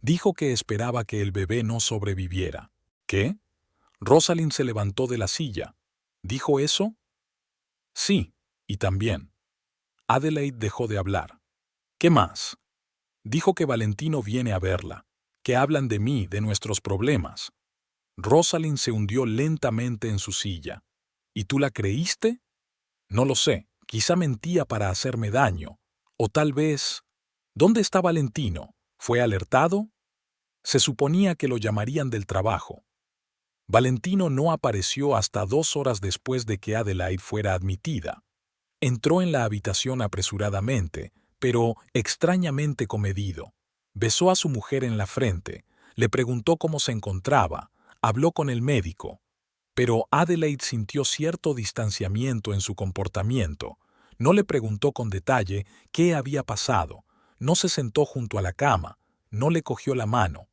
S1: Dijo que esperaba que el bebé no sobreviviera. ¿Qué? Rosalind se levantó de la silla. ¿Dijo eso? Sí, y también. Adelaide dejó de hablar. ¿Qué más? Dijo que Valentino viene a verla, que hablan de mí, de nuestros problemas. Rosalind se hundió lentamente en su silla. ¿Y tú la creíste? No lo sé, quizá mentía para hacerme daño. O tal vez... ¿Dónde está Valentino? ¿Fue alertado? Se suponía que lo llamarían del trabajo. Valentino no apareció hasta 2 horas después de que Adelaide fuera admitida. Entró en la habitación apresuradamente, pero extrañamente comedido. Besó a su mujer en la frente, le preguntó cómo se encontraba, habló con el médico. Pero Adelaide sintió cierto distanciamiento en su comportamiento. No le preguntó con detalle qué había pasado, no se sentó junto a la cama, no le cogió la mano.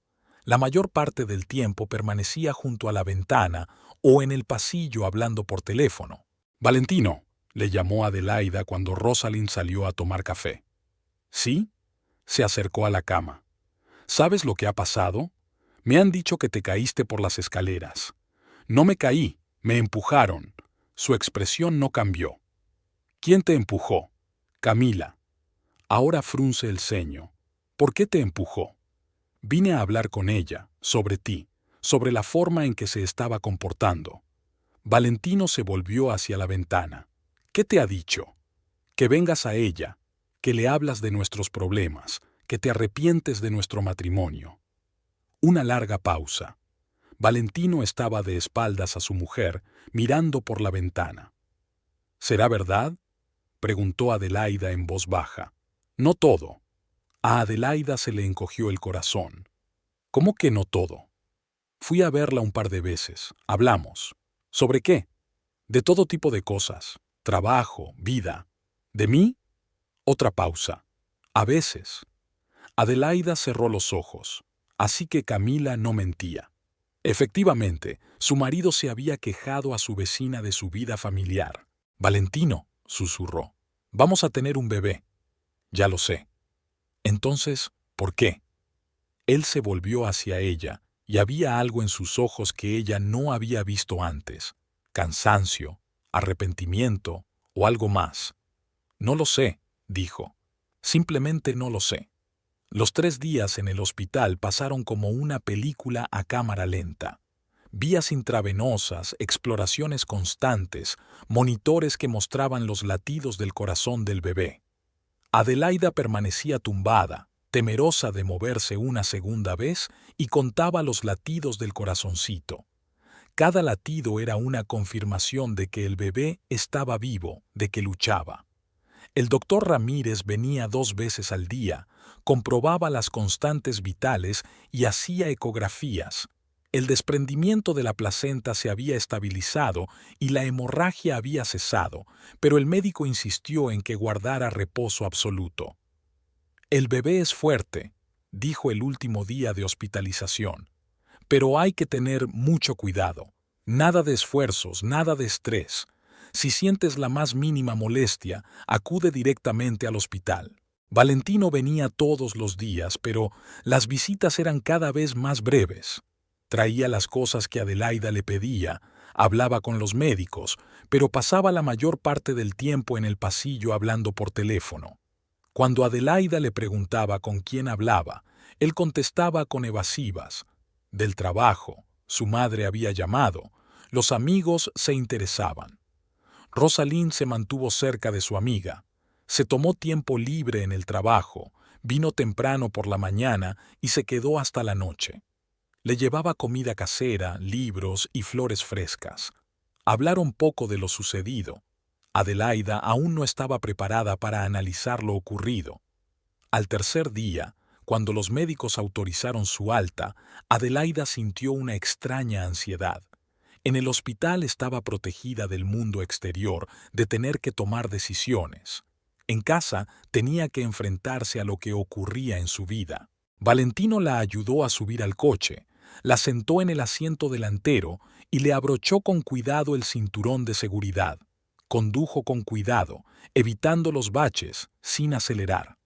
S1: La mayor parte del tiempo permanecía junto a la ventana o en el pasillo hablando por teléfono. «Valentino», le llamó Adelaida cuando Rosalind salió a tomar café. «¿Sí?» Se acercó a la cama. «¿Sabes lo que ha pasado? Me han dicho que te caíste por las escaleras». «No me caí, me empujaron». Su expresión no cambió. «¿Quién te empujó?» «Camila». Ahora frunce el ceño. «¿Por qué te empujó?» «Vine a hablar con ella, sobre ti, sobre la forma en que se estaba comportando». Valentino se volvió hacia la ventana. «¿Qué te ha dicho?» «Que vengas a ella, que le hablas de nuestros problemas, que te arrepientes de nuestro matrimonio». Una larga pausa. Valentino estaba de espaldas a su mujer, mirando por la ventana. «¿Será verdad?», preguntó Adelaida en voz baja. «No todo». A Adelaida se le encogió el corazón. «¿Cómo que no todo?» «Fui a verla un par de veces. Hablamos». «¿Sobre qué?» «De todo tipo de cosas. Trabajo, vida». «¿De mí?» Otra pausa. «A veces». Adelaida cerró los ojos. Así que Camila no mentía. Efectivamente, su marido se había quejado a su vecina de su vida familiar. «Valentino», susurró, «vamos a tener un bebé». «Ya lo sé». «Entonces, ¿por qué?» Él se volvió hacia ella y había algo en sus ojos que ella no había visto antes. Cansancio, arrepentimiento o algo más. «No lo sé», dijo. «Simplemente no lo sé». Los 3 días en el hospital pasaron como una película a cámara lenta. Vías intravenosas, exploraciones constantes, monitores que mostraban los latidos del corazón del bebé. Adelaida permanecía tumbada, temerosa de moverse una segunda vez, y contaba los latidos del corazoncito. Cada latido era una confirmación de que el bebé estaba vivo, de que luchaba. El doctor Ramírez venía 2 veces al día, comprobaba las constantes vitales y hacía ecografías. El desprendimiento de la placenta se había estabilizado y la hemorragia había cesado, pero el médico insistió en que guardara reposo absoluto. «El bebé es fuerte», dijo el último día de hospitalización, «pero hay que tener mucho cuidado. Nada de esfuerzos, nada de estrés. Si sientes la más mínima molestia, acude directamente al hospital». Valentino venía todos los días, pero las visitas eran cada vez más breves. Traía las cosas que Adelaida le pedía, hablaba con los médicos, pero pasaba la mayor parte del tiempo en el pasillo hablando por teléfono. Cuando Adelaida le preguntaba con quién hablaba, él contestaba con evasivas. Del trabajo, su madre había llamado, los amigos se interesaban. Rosalind se mantuvo cerca de su amiga. Se tomó tiempo libre en el trabajo, vino temprano por la mañana y se quedó hasta la noche. Le llevaba comida casera, libros y flores frescas. Hablaron poco de lo sucedido. Adelaida aún no estaba preparada para analizar lo ocurrido. Al tercer día, cuando los médicos autorizaron su alta, Adelaida sintió una extraña ansiedad. En el hospital estaba protegida del mundo exterior, de tener que tomar decisiones. En casa tenía que enfrentarse a lo que ocurría en su vida. Valentino la ayudó a subir al coche, la sentó en el asiento delantero y le abrochó con cuidado el cinturón de seguridad. Condujo con cuidado, evitando los baches, sin acelerar.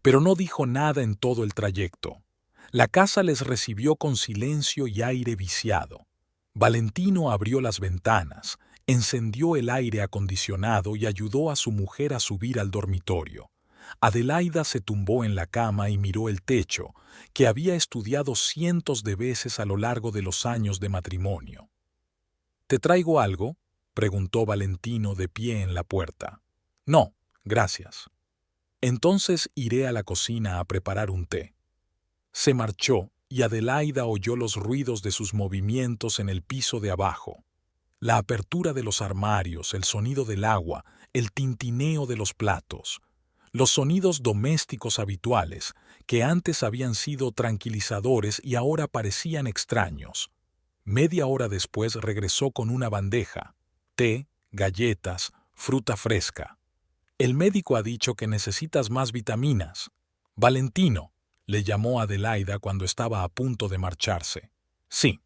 S1: Pero no dijo nada en todo el trayecto. La casa les recibió con silencio y aire viciado. Valentino abrió las ventanas, encendió el aire acondicionado y ayudó a su mujer a subir al dormitorio. Adelaida se tumbó en la cama y miró el techo, que había estudiado cientos de veces a lo largo de los años de matrimonio. ¿Te traigo algo?, preguntó Valentino de pie en la puerta. No, gracias. Entonces iré a la cocina a preparar un té. Se marchó y Adelaida oyó los ruidos de sus movimientos en el piso de abajo. La apertura de los armarios, el sonido del agua, el tintineo de los platos. Los sonidos domésticos habituales, que antes habían sido tranquilizadores y ahora parecían extraños. Media hora después regresó con una bandeja, té, galletas, fruta fresca. El médico ha dicho que necesitas más vitaminas. Valentino, le llamó Adelaida cuando estaba a punto de marcharse. Sí.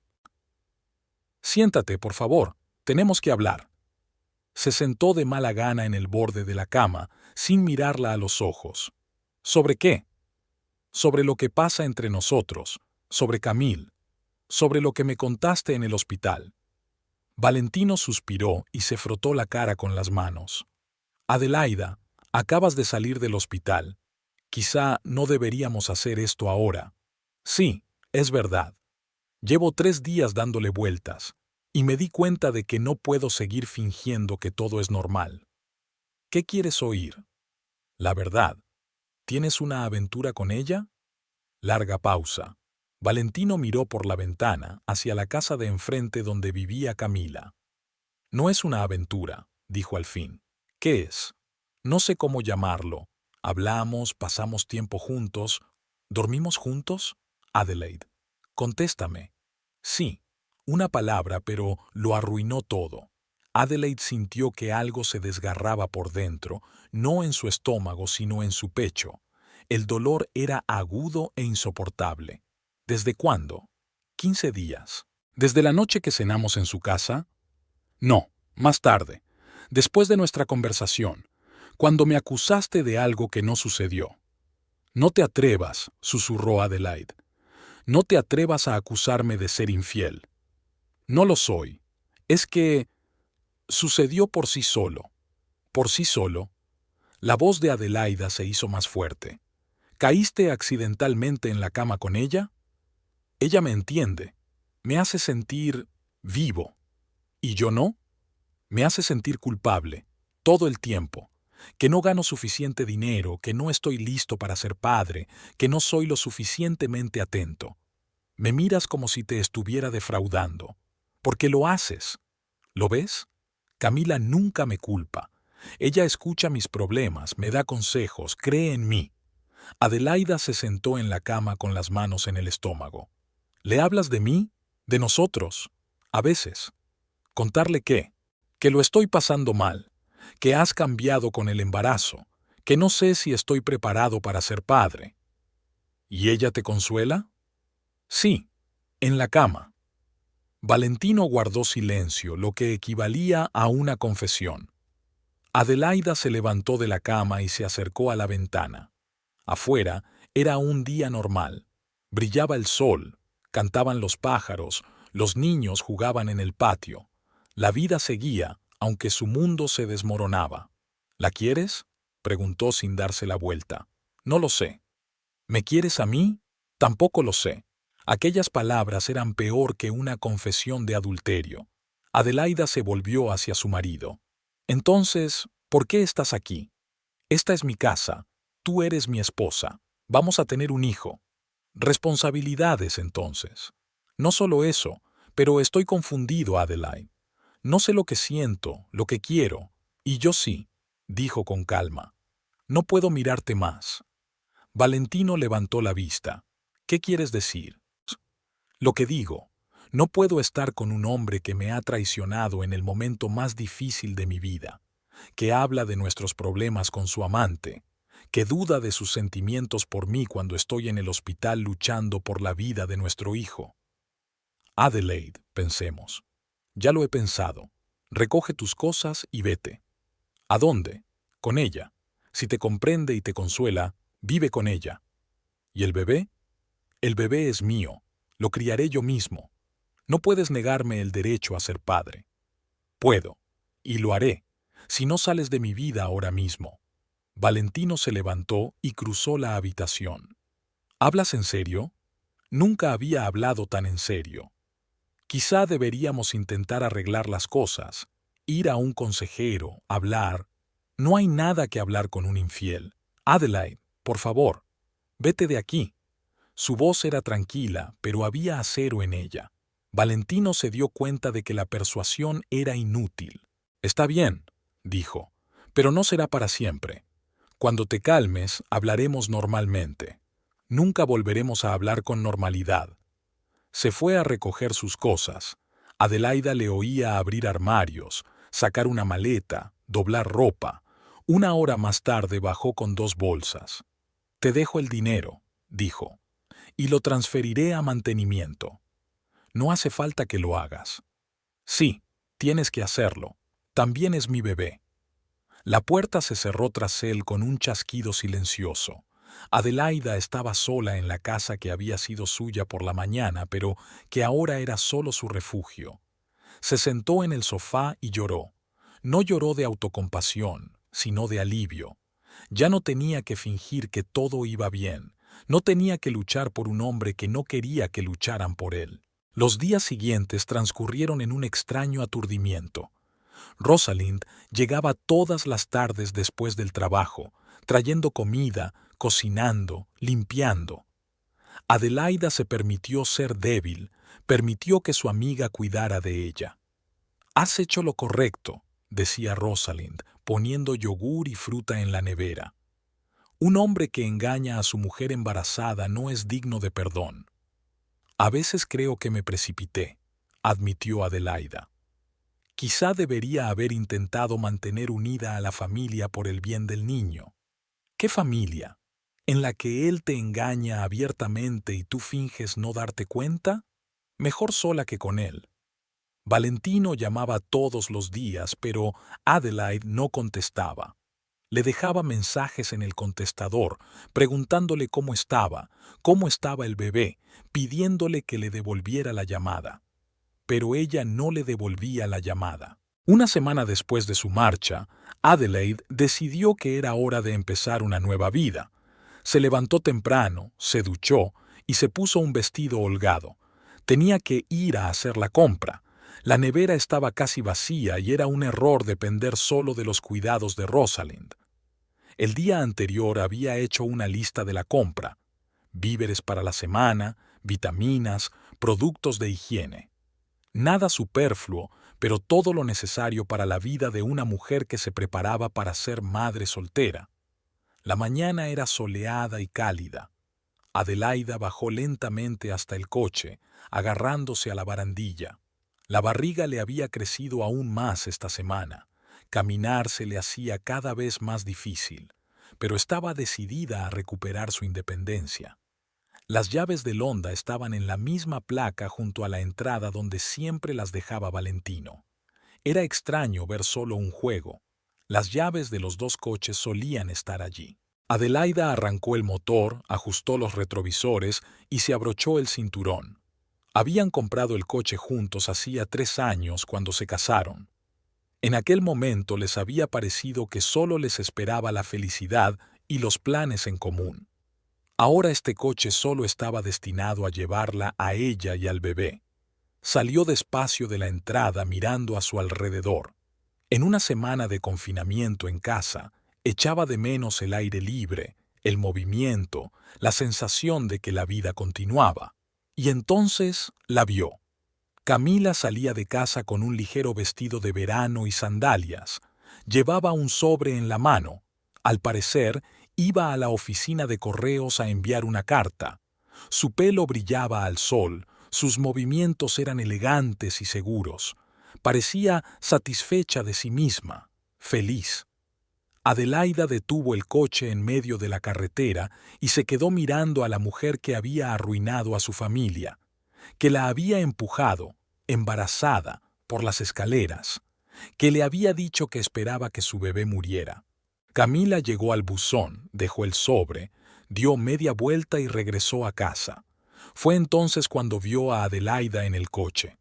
S1: Siéntate, por favor, tenemos que hablar. Se sentó de mala gana en el borde de la cama, sin mirarla a los ojos. ¿Sobre qué? Sobre lo que pasa entre nosotros, sobre Camille, sobre lo que me contaste en el hospital. Valentino suspiró y se frotó la cara con las manos. Adelaida, acabas de salir del hospital. Quizá no deberíamos hacer esto ahora. Sí, es verdad. Llevo 3 días dándole vueltas, y me di cuenta de que no puedo seguir fingiendo que todo es normal. ¿Qué quieres oír? La verdad. ¿Tienes una aventura con ella? Larga pausa. Valentino miró por la ventana hacia la casa de enfrente donde vivía Camila. No es una aventura, dijo al fin. ¿Qué es? No sé cómo llamarlo. Hablamos, pasamos tiempo juntos. ¿Dormimos juntos? Adelaide. Contéstame. Sí. Una palabra, pero lo arruinó todo. Adelaide sintió que algo se desgarraba por dentro, no en su estómago, sino en su pecho. El dolor era agudo e insoportable. ¿Desde cuándo? 15 días. ¿Desde la noche que cenamos en su casa? No, más tarde, después de nuestra conversación, cuando me acusaste de algo que no sucedió. No te atrevas, susurró Adelaide. No te atrevas a acusarme de ser infiel. No lo soy. Es que sucedió por sí solo. Por sí solo. La voz de Adelaida se hizo más fuerte. ¿Caíste accidentalmente en la cama con ella? Ella me entiende. Me hace sentir vivo. ¿Y yo no? Me hace sentir culpable, todo el tiempo, que no gano suficiente dinero, que no estoy listo para ser padre, que no soy lo suficientemente atento. Me miras como si te estuviera defraudando. ¿Por qué lo haces? ¿Lo ves? Camila nunca me culpa. Ella escucha mis problemas, me da consejos, cree en mí. Adelaida se sentó en la cama con las manos en el estómago. ¿Le hablas de mí? ¿De nosotros? A veces. ¿Contarle qué? Que lo estoy pasando mal, que has cambiado con el embarazo, que no sé si estoy preparado para ser padre. ¿Y ella te consuela? Sí, en la cama. Valentino guardó silencio, lo que equivalía a una confesión. Adelaida se levantó de la cama y se acercó a la ventana. Afuera era un día normal. Brillaba el sol, cantaban los pájaros, los niños jugaban en el patio. La vida seguía, aunque su mundo se desmoronaba. ¿La quieres?, preguntó sin darse la vuelta. No lo sé. ¿Me quieres a mí? Tampoco lo sé. Aquellas palabras eran peor que una confesión de adulterio. Adelaida se volvió hacia su marido. Entonces, ¿por qué estás aquí? Esta es mi casa. Tú eres mi esposa. Vamos a tener un hijo. Responsabilidades, entonces. No solo eso, pero estoy confundido, Adelaide. No sé lo que siento, lo que quiero. Y yo sí, dijo con calma. No puedo mirarte más. Valentino levantó la vista. ¿Qué quieres decir? Lo que digo. No puedo estar con un hombre que me ha traicionado en el momento más difícil de mi vida, que habla de nuestros problemas con su amante, que duda de sus sentimientos por mí cuando estoy en el hospital luchando por la vida de nuestro hijo. Adelaide, pensemos. Ya lo he pensado. Recoge tus cosas y vete. ¿A dónde? Con ella. Si te comprende y te consuela, vive con ella. ¿Y el bebé? El bebé es mío. Lo criaré yo mismo. No puedes negarme el derecho a ser padre. Puedo, y lo haré, si no sales de mi vida ahora mismo. Valentino se levantó y cruzó la habitación. ¿Hablas en serio? Nunca había hablado tan en serio. Quizá deberíamos intentar arreglar las cosas, ir a un consejero, hablar. No hay nada que hablar con un infiel. Adelaide, por favor, vete de aquí. Su voz era tranquila, pero había acero en ella. Valentino se dio cuenta de que la persuasión era inútil. Está bien, dijo, pero no será para siempre. Cuando te calmes, hablaremos normalmente. Nunca volveremos a hablar con normalidad. Se fue a recoger sus cosas. Adelaida le oía abrir armarios, sacar una maleta, doblar ropa. Una hora más tarde bajó con 2 bolsas. Te dejo el dinero, dijo, y lo transferiré a mantenimiento. No hace falta que lo hagas. Sí, tienes que hacerlo. También es mi bebé. La puerta se cerró tras él con un chasquido silencioso. Adelaida estaba sola en la casa que había sido suya por la mañana, pero que ahora era solo su refugio. Se sentó en el sofá y lloró. No lloró de autocompasión, sino de alivio. Ya no tenía que fingir que todo iba bien. No tenía que luchar por un hombre que no quería que lucharan por él. Los días siguientes transcurrieron en un extraño aturdimiento. Rosalind llegaba todas las tardes después del trabajo, trayendo comida, cocinando, limpiando. Adelaida se permitió ser débil, permitió que su amiga cuidara de ella. «Has hecho lo correcto», decía Rosalind, poniendo yogur y fruta en la nevera. «Un hombre que engaña a su mujer embarazada no es digno de perdón». «A veces creo que me precipité», admitió Adelaida. «Quizá debería haber intentado mantener unida a la familia por el bien del niño». «¿Qué familia? ¿En la que él te engaña abiertamente y tú finges no darte cuenta? Mejor sola que con él». Valentino llamaba todos los días, pero Adelaide no contestaba. Le dejaba mensajes en el contestador, preguntándole cómo estaba el bebé, pidiéndole que le devolviera la llamada. Pero ella no le devolvía la llamada. Una semana después de su marcha, Adelaide decidió que era hora de empezar una nueva vida. Se levantó temprano, se duchó y se puso un vestido holgado. Tenía que ir a hacer la compra. La nevera estaba casi vacía y era un error depender solo de los cuidados de Rosalind. El día anterior había hecho una lista de la compra: víveres para la semana, vitaminas, productos de higiene. Nada superfluo, pero todo lo necesario para la vida de una mujer que se preparaba para ser madre soltera. La mañana era soleada y cálida. Adelaida bajó lentamente hasta el coche, agarrándose a la barandilla. La barriga le había crecido aún más esta semana. Caminar se le hacía cada vez más difícil, pero estaba decidida a recuperar su independencia. Las llaves del Honda estaban en la misma placa junto a la entrada donde siempre las dejaba Valentino. Era extraño ver solo un juego. Las llaves de los 2 coches solían estar allí. Adelaida arrancó el motor, ajustó los retrovisores y se abrochó el cinturón. Habían comprado el coche juntos hacía 3 años cuando se casaron. En aquel momento les había parecido que solo les esperaba la felicidad y los planes en común. Ahora este coche solo estaba destinado a llevarla a ella y al bebé. Salió despacio de la entrada mirando a su alrededor. En una semana de confinamiento en casa, echaba de menos el aire libre, el movimiento, la sensación de que la vida continuaba. Y entonces la vio. Camila salía de casa con un ligero vestido de verano y sandalias. Llevaba un sobre en la mano. Al parecer, iba a la oficina de correos a enviar una carta. Su pelo brillaba al sol, sus movimientos eran elegantes y seguros. Parecía satisfecha de sí misma, feliz. Adelaida detuvo el coche en medio de la carretera y se quedó mirando a la mujer que había arruinado a su familia, que la había empujado, embarazada, por las escaleras, que le había dicho que esperaba que su bebé muriera. Camila llegó al buzón, dejó el sobre, dio media vuelta y regresó a casa. Fue entonces cuando vio a Adelaida en el coche.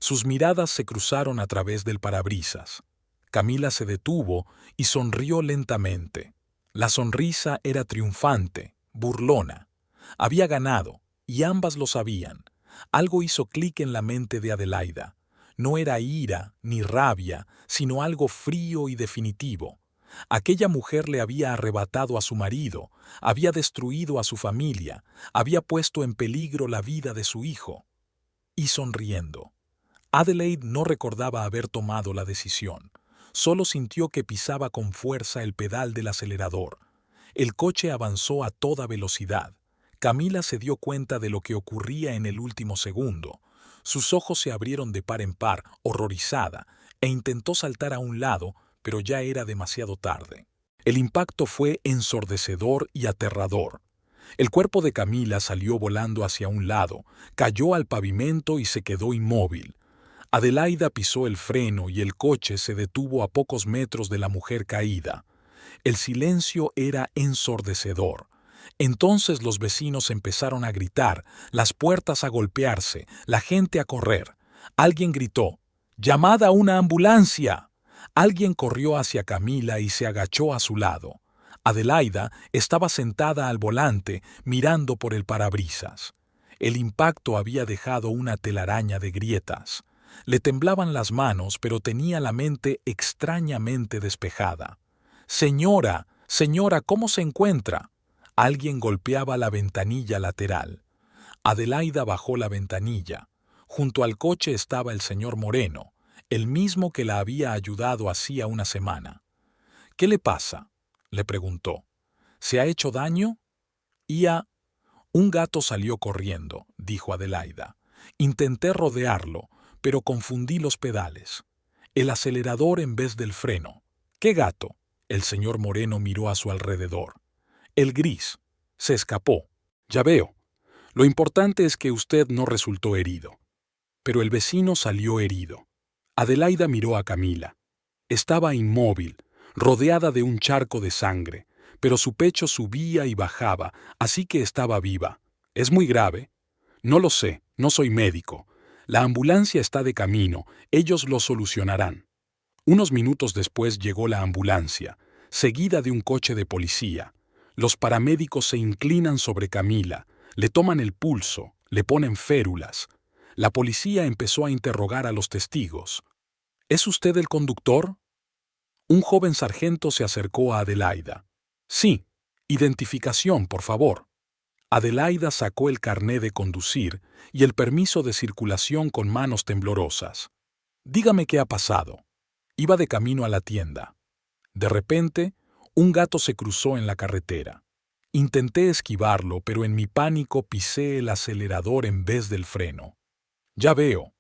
S1: Sus miradas se cruzaron a través del parabrisas. Camila se detuvo y sonrió lentamente. La sonrisa era triunfante, burlona. Había ganado, y ambas lo sabían. Algo hizo clic en la mente de Adelaida. No era ira ni rabia, sino algo frío y definitivo. Aquella mujer le había arrebatado a su marido, había destruido a su familia, había puesto en peligro la vida de su hijo. Y sonriendo. Adelaide no recordaba haber tomado la decisión. Solo sintió que pisaba con fuerza el pedal del acelerador. El coche avanzó a toda velocidad. Camila se dio cuenta de lo que ocurría en el último segundo. Sus ojos se abrieron de par en par, horrorizada, e intentó saltar a un lado, pero ya era demasiado tarde. El impacto fue ensordecedor y aterrador. El cuerpo de Camila salió volando hacia un lado, cayó al pavimento y se quedó inmóvil. Adelaida pisó el freno y el coche se detuvo a pocos metros de la mujer caída. El silencio era ensordecedor. Entonces los vecinos empezaron a gritar, las puertas a golpearse, la gente a correr. Alguien gritó, «¡Llamad a una ambulancia!». Alguien corrió hacia Camila y se agachó a su lado. Adelaida estaba sentada al volante, mirando por el parabrisas. El impacto había dejado una telaraña de grietas. Le temblaban las manos, pero tenía la mente extrañamente despejada. «Señora, señora, ¿cómo se encuentra?». Alguien golpeaba la ventanilla lateral. Adelaida bajó la ventanilla. Junto al coche estaba el señor Moreno, el mismo que la había ayudado hacía una semana. «¿Qué le pasa?», le preguntó. «¿Se ha hecho daño?». Un gato salió corriendo», dijo Adelaida. «Intenté rodearlo, pero confundí los pedales. El acelerador en vez del freno». «¿Qué gato?». El señor Moreno miró a su alrededor. «El gris. Se escapó». «Ya veo. Lo importante es que usted no resultó herido». Pero el vecino salió herido. Adelaida miró a Camila. Estaba inmóvil, rodeada de un charco de sangre, pero su pecho subía y bajaba, así que estaba viva. «¿Es muy grave?». «No lo sé, no soy médico. La ambulancia está de camino, ellos lo solucionarán». Unos minutos después llegó la ambulancia, seguida de un coche de policía. Los paramédicos se inclinan sobre Camila, le toman el pulso, le ponen férulas. La policía empezó a interrogar a los testigos. «¿Es usted el conductor?». Un joven sargento se acercó a Adelaida. «Sí, identificación, por favor». Adelaida sacó el carné de conducir y el permiso de circulación con manos temblorosas. «Dígame qué ha pasado». Iba de camino a la tienda. De repente, un gato se cruzó en la carretera. Intenté esquivarlo, pero en mi pánico pisé el acelerador en vez del freno. «Ya veo».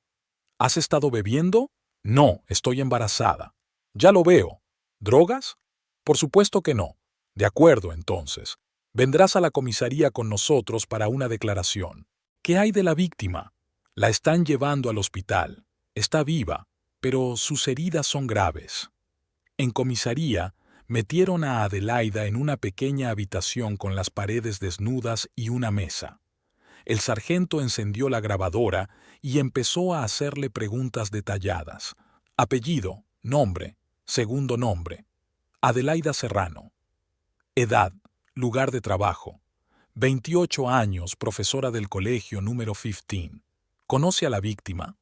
S1: «¿Has estado bebiendo?». «No, estoy embarazada». «Ya lo veo». «¿Drogas?». «Por supuesto que no». «De acuerdo, entonces. Vendrás a la comisaría con nosotros para una declaración». «¿Qué hay de la víctima?». «La están llevando al hospital. Está viva, pero sus heridas son graves». En comisaría, metieron a Adelaida en una pequeña habitación con las paredes desnudas y una mesa. El sargento encendió la grabadora y empezó a hacerle preguntas detalladas. Apellido, nombre, segundo nombre. Adelaida Serrano. Edad, lugar de trabajo. 28 años, profesora del colegio número 15. ¿Conoce a la víctima?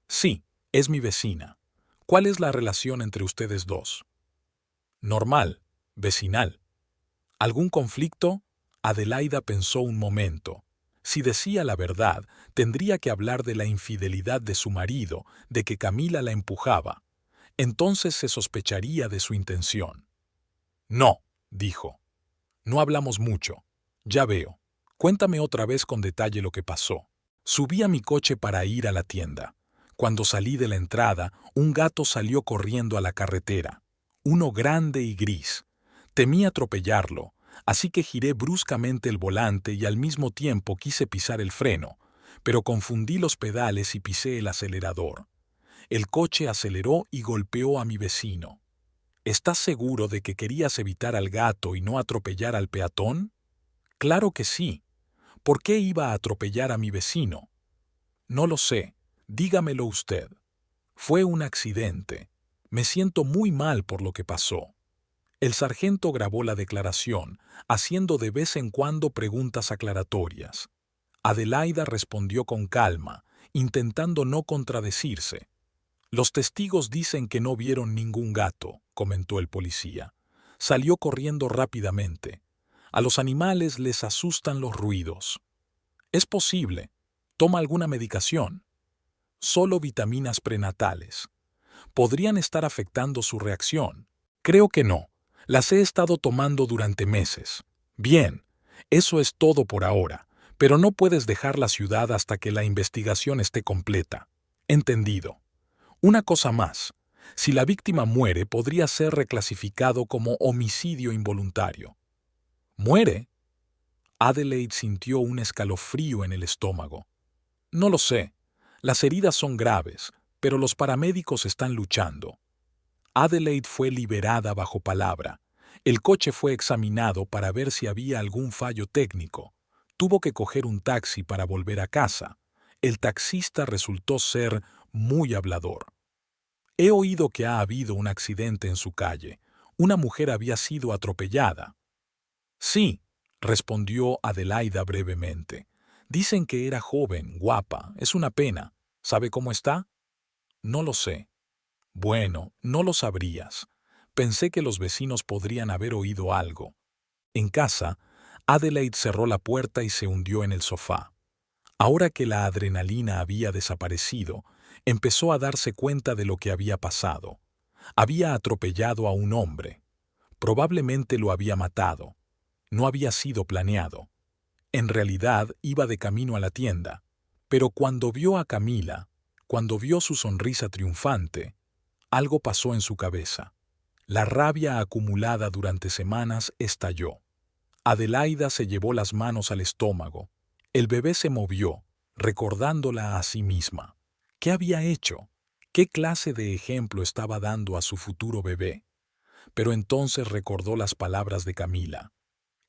S1: Sí, es mi vecina. ¿Cuál es la relación entre ustedes dos? Normal, vecinal. ¿Algún conflicto? Adelaida pensó un momento. Si decía la verdad, tendría que hablar de la infidelidad de su marido, de que Camila la empujaba. Entonces se sospecharía de su intención. No, dijo. No hablamos mucho. Ya veo. Cuéntame otra vez con detalle lo que pasó. Subí a mi coche para ir a la tienda. Cuando salí de la entrada, un gato salió corriendo a la carretera. Uno grande y gris. Temí atropellarlo, así que giré bruscamente el volante y al mismo tiempo quise pisar el freno, pero confundí los pedales y pisé el acelerador. El coche aceleró y golpeó a mi vecino. ¿Estás seguro de que querías evitar al gato y no atropellar al peatón? Claro que sí. ¿Por qué iba a atropellar a mi vecino? No lo sé. Dígamelo usted. Fue un accidente. Me siento muy mal por lo que pasó. El sargento grabó la declaración, haciendo de vez en cuando preguntas aclaratorias. Adelaida respondió con calma, intentando no contradecirse. Los testigos dicen que no vieron ningún gato, comentó el policía. Salió corriendo rápidamente. A los animales les asustan los ruidos. Es posible. ¿Toma alguna medicación? Solo vitaminas prenatales. ¿Podrían estar afectando su reacción? Creo que no. Las he estado tomando durante meses. Bien, eso es todo por ahora, pero no puedes dejar la ciudad hasta que la investigación esté completa. Entendido. Una cosa más. Si la víctima muere, podría ser reclasificado como homicidio involuntario. ¿Muere? Adelaide sintió un escalofrío en el estómago. No lo sé. Las heridas son graves, pero los paramédicos están luchando. Adelaide fue liberada bajo palabra. El coche fue examinado para ver si había algún fallo técnico. Tuvo que coger un taxi para volver a casa. El taxista resultó ser muy hablador. He oído que ha habido un accidente en su calle. Una mujer había sido atropellada. Sí, respondió Adelaida brevemente. Dicen que era joven, guapa. Es una pena. ¿Sabe cómo está? No lo sé. Bueno, no lo sabrías. Pensé que los vecinos podrían haber oído algo. En casa, Adelaide cerró la puerta y se hundió en el sofá. Ahora que la adrenalina había desaparecido, empezó a darse cuenta de lo que había pasado. Había atropellado a un hombre. Probablemente lo había matado. No había sido planeado. En realidad iba de camino a la tienda. Pero cuando vio a Camila, cuando vio su sonrisa triunfante, algo pasó en su cabeza. La rabia acumulada durante semanas estalló. Adelaida se llevó las manos al estómago. El bebé se movió, recordándola a sí misma. ¿Qué había hecho? ¿Qué clase de ejemplo estaba dando a su futuro bebé? Pero entonces recordó las palabras de Camila.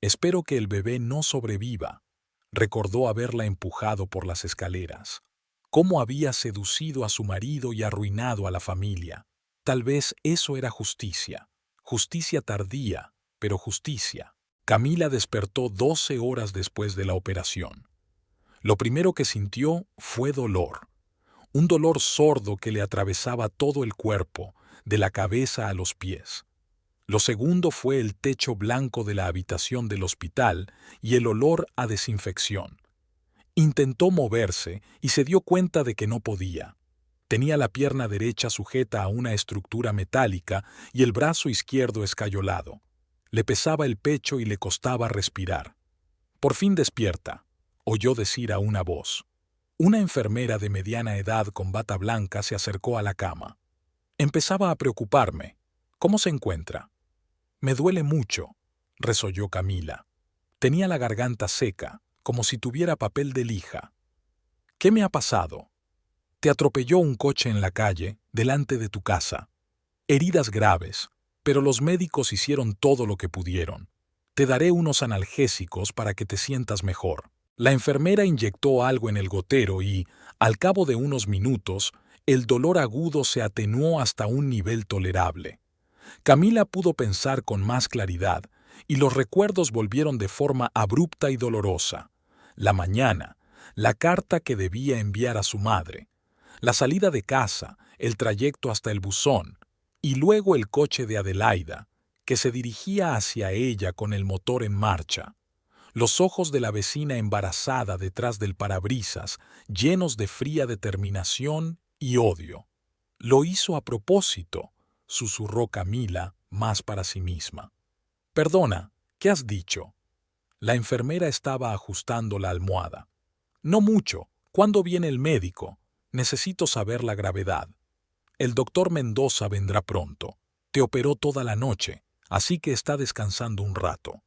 S1: Espero que el bebé no sobreviva. Recordó haberla empujado por las escaleras. Cómo había seducido a su marido y arruinado a la familia. Tal vez eso era justicia. Justicia tardía, pero justicia. Camila despertó 12 horas después de la operación. Lo primero que sintió fue dolor. Un dolor sordo que le atravesaba todo el cuerpo, de la cabeza a los pies. Lo segundo fue el techo blanco de la habitación del hospital y el olor a desinfección. Intentó moverse y se dio cuenta de que no podía. Tenía la pierna derecha sujeta a una estructura metálica y el brazo izquierdo escayolado. Le pesaba el pecho y le costaba respirar. Por fin despierta, oyó decir a una voz. Una enfermera de mediana edad con bata blanca se acercó a la cama. Empezaba a preocuparme. ¿Cómo se encuentra? Me duele mucho, resolló Camila. Tenía la garganta seca, como si tuviera papel de lija. ¿Qué me ha pasado? Te atropelló un coche en la calle, delante de tu casa. Heridas graves, pero los médicos hicieron todo lo que pudieron. Te daré unos analgésicos para que te sientas mejor. La enfermera inyectó algo en el gotero y, al cabo de unos minutos, el dolor agudo se atenuó hasta un nivel tolerable. Camila pudo pensar con más claridad, y los recuerdos volvieron de forma abrupta y dolorosa. La mañana, la carta que debía enviar a su madre, la salida de casa, el trayecto hasta el buzón, y luego el coche de Adelaida, que se dirigía hacia ella con el motor en marcha. Los ojos de la vecina embarazada detrás del parabrisas, llenos de fría determinación y odio. Lo hizo a propósito, susurró Camila, más para sí misma. Perdona, ¿qué has dicho? La enfermera estaba ajustando la almohada. No mucho. ¿Cuándo viene el médico? Necesito saber la gravedad. El doctor Mendoza vendrá pronto. Te operó toda la noche, así que está descansando un rato.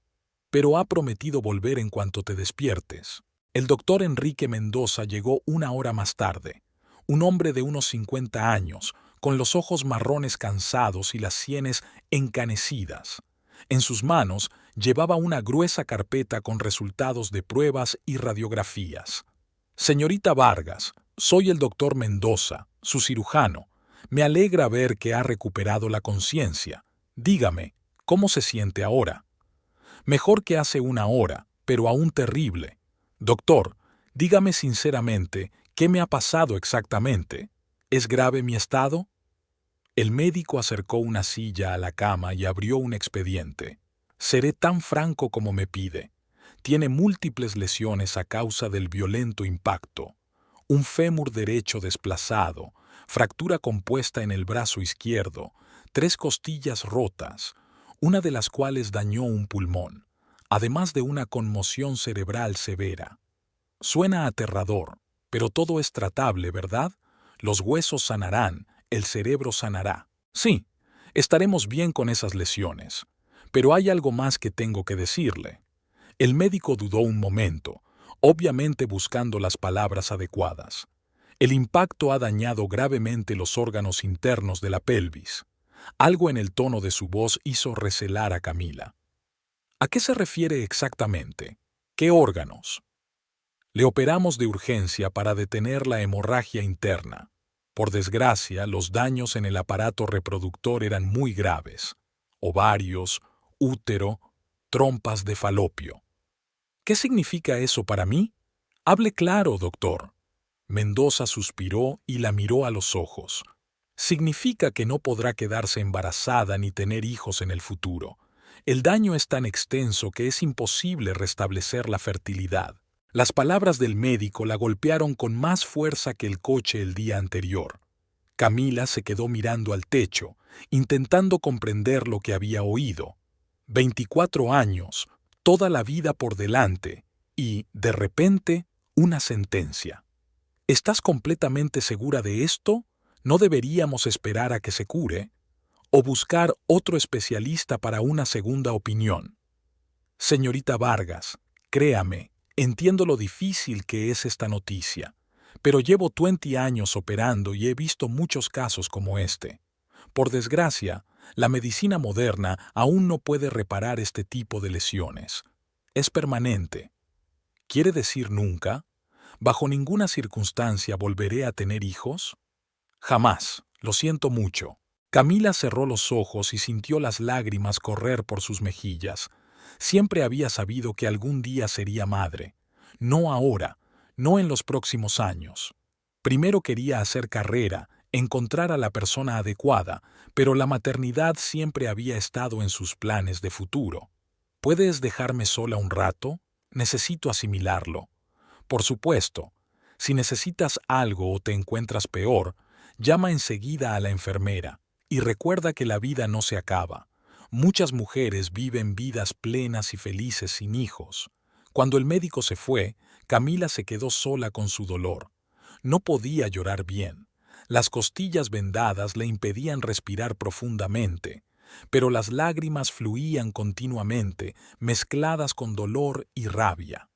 S1: Pero ha prometido volver en cuanto te despiertes. El doctor Enrique Mendoza llegó una hora más tarde. Un hombre de unos 50 años, con los ojos marrones cansados y las sienes encanecidas. En sus manos llevaba una gruesa carpeta con resultados de pruebas y radiografías. Señorita Vargas, soy el doctor Mendoza, su cirujano. Me alegra ver que ha recuperado la conciencia. Dígame, ¿cómo se siente ahora? Mejor que hace una hora, pero aún terrible. Doctor, dígame sinceramente, ¿qué me ha pasado exactamente? ¿Es grave mi estado? El médico acercó una silla a la cama y abrió un expediente. Seré tan franco como me pide. Tiene múltiples lesiones a causa del violento impacto. Un fémur derecho desplazado, fractura compuesta en el brazo izquierdo, 3 costillas rotas, una de las cuales dañó un pulmón, además de una conmoción cerebral severa. Suena aterrador, pero todo es tratable, ¿verdad? Los huesos sanarán, el cerebro sanará. Sí, estaremos bien con esas lesiones. Pero hay algo más que tengo que decirle. El médico dudó un momento, obviamente buscando las palabras adecuadas. El impacto ha dañado gravemente los órganos internos de la pelvis. Algo en el tono de su voz hizo recelar a Camila. ¿A qué se refiere exactamente? ¿Qué órganos? Le operamos de urgencia para detener la hemorragia interna. Por desgracia, los daños en el aparato reproductor eran muy graves. Ovarios, útero, trompas de falopio. ¿Qué significa eso para mí? Hable claro, doctor. Mendoza suspiró y la miró a los ojos. Significa que no podrá quedarse embarazada ni tener hijos en el futuro. El daño es tan extenso que es imposible restablecer la fertilidad. Las palabras del médico la golpearon con más fuerza que el coche el día anterior. Camila se quedó mirando al techo, intentando comprender lo que había oído. 24 años, toda la vida por delante, y, de repente, una sentencia. ¿Estás completamente segura de esto? ¿No deberíamos esperar a que se cure? ¿O buscar otro especialista para una segunda opinión? Señorita Vargas, créame, entiendo lo difícil que es esta noticia, pero llevo 20 años operando y he visto muchos casos como este. Por desgracia, la medicina moderna aún no puede reparar este tipo de lesiones. Es permanente. ¿Quiere decir nunca? ¿Bajo ninguna circunstancia volveré a tener hijos? Jamás, lo siento mucho. Camila cerró los ojos y sintió las lágrimas correr por sus mejillas. Siempre había sabido que algún día sería madre. No ahora, no en los próximos años. Primero quería hacer carrera, encontrar a la persona adecuada, pero la maternidad siempre había estado en sus planes de futuro. ¿Puedes dejarme sola un rato? Necesito asimilarlo. Por supuesto, si necesitas algo o te encuentras peor, llama enseguida a la enfermera y recuerda que la vida no se acaba. Muchas mujeres viven vidas plenas y felices sin hijos. Cuando el médico se fue, Camila se quedó sola con su dolor. No podía llorar bien. Las costillas vendadas le impedían respirar profundamente, pero las lágrimas fluían continuamente, mezcladas con dolor y rabia.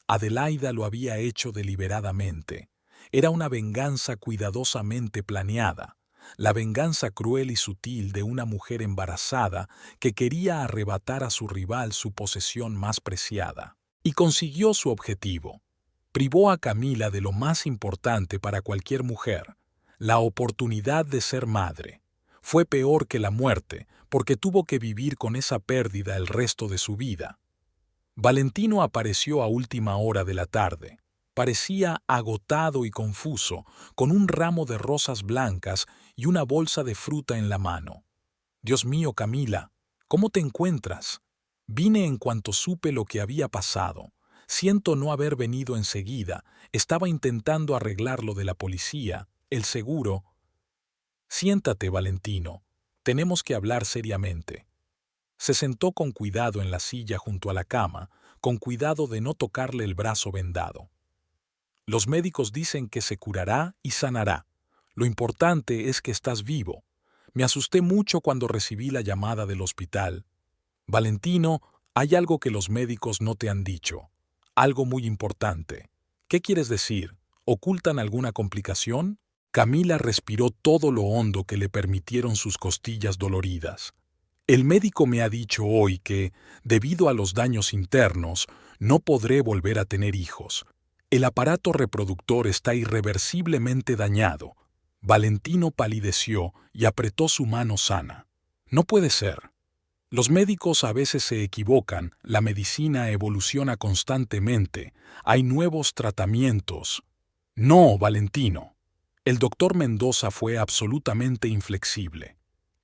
S1: Adelaida lo había hecho deliberadamente. Era una venganza cuidadosamente planeada, la venganza cruel y sutil de una mujer embarazada que quería arrebatar a su rival su posesión más preciada. Y consiguió su objetivo. Privó a Camila de lo más importante para cualquier mujer, la oportunidad de ser madre. Fue peor que la muerte, porque tuvo que vivir con esa pérdida el resto de su vida. Valentino apareció a última hora de la tarde. Parecía agotado y confuso, con un ramo de rosas blancas y una bolsa de fruta en la mano. «Dios mío, Camila, ¿cómo te encuentras? Vine en cuanto supe lo que había pasado. Siento no haber venido enseguida. Estaba intentando arreglar lo de la policía, el seguro». «Siéntate, Valentino. Tenemos que hablar seriamente». Se sentó con cuidado en la silla junto a la cama, con cuidado de no tocarle el brazo vendado. «Los médicos dicen que se curará y sanará. Lo importante es que estás vivo. Me asusté mucho cuando recibí la llamada del hospital. Valentino, hay algo que los médicos no te han dicho. Algo muy importante. ¿Qué quieres decir? ¿Ocultan alguna complicación?» Camila respiró todo lo hondo que le permitieron sus costillas doloridas. «El médico me ha dicho hoy que, debido a los daños internos, no podré volver a tener hijos. El aparato reproductor está irreversiblemente dañado». Valentino palideció y apretó su mano sana. «No puede ser. Los médicos a veces se equivocan, la medicina evoluciona constantemente, hay nuevos tratamientos». «No, Valentino». El doctor Mendoza fue absolutamente inflexible.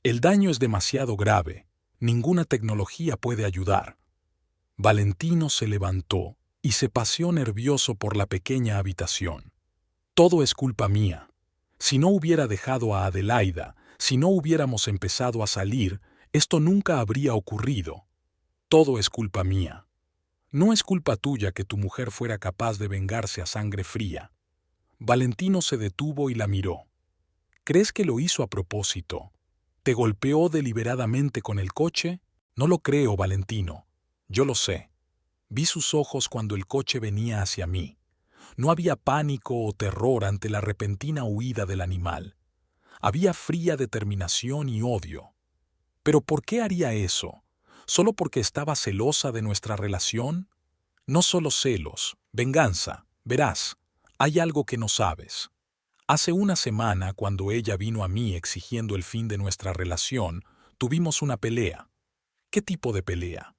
S1: «El daño es demasiado grave. Ninguna tecnología puede ayudar». Valentino se levantó y se paseó nervioso por la pequeña habitación. «Todo es culpa mía. Si no hubiera dejado a Adelaida, si no hubiéramos empezado a salir, esto nunca habría ocurrido. Todo es culpa mía. No es culpa tuya que tu mujer fuera capaz de vengarse a sangre fría». Valentino se detuvo y la miró. «¿Crees que lo hizo a propósito? ¿Te golpeó deliberadamente con el coche?» «No lo creo, Valentino. Yo lo sé. Vi sus ojos cuando el coche venía hacia mí. No había pánico o terror ante la repentina huida del animal. Había fría determinación y odio. ¿Pero por qué haría eso? ¿Solo porque estaba celosa de nuestra relación?» «No solo celos, venganza. Verás, hay algo que no sabes. Hace una semana, cuando ella vino a mí exigiendo el fin de nuestra relación, tuvimos una pelea». «¿Qué tipo de pelea?»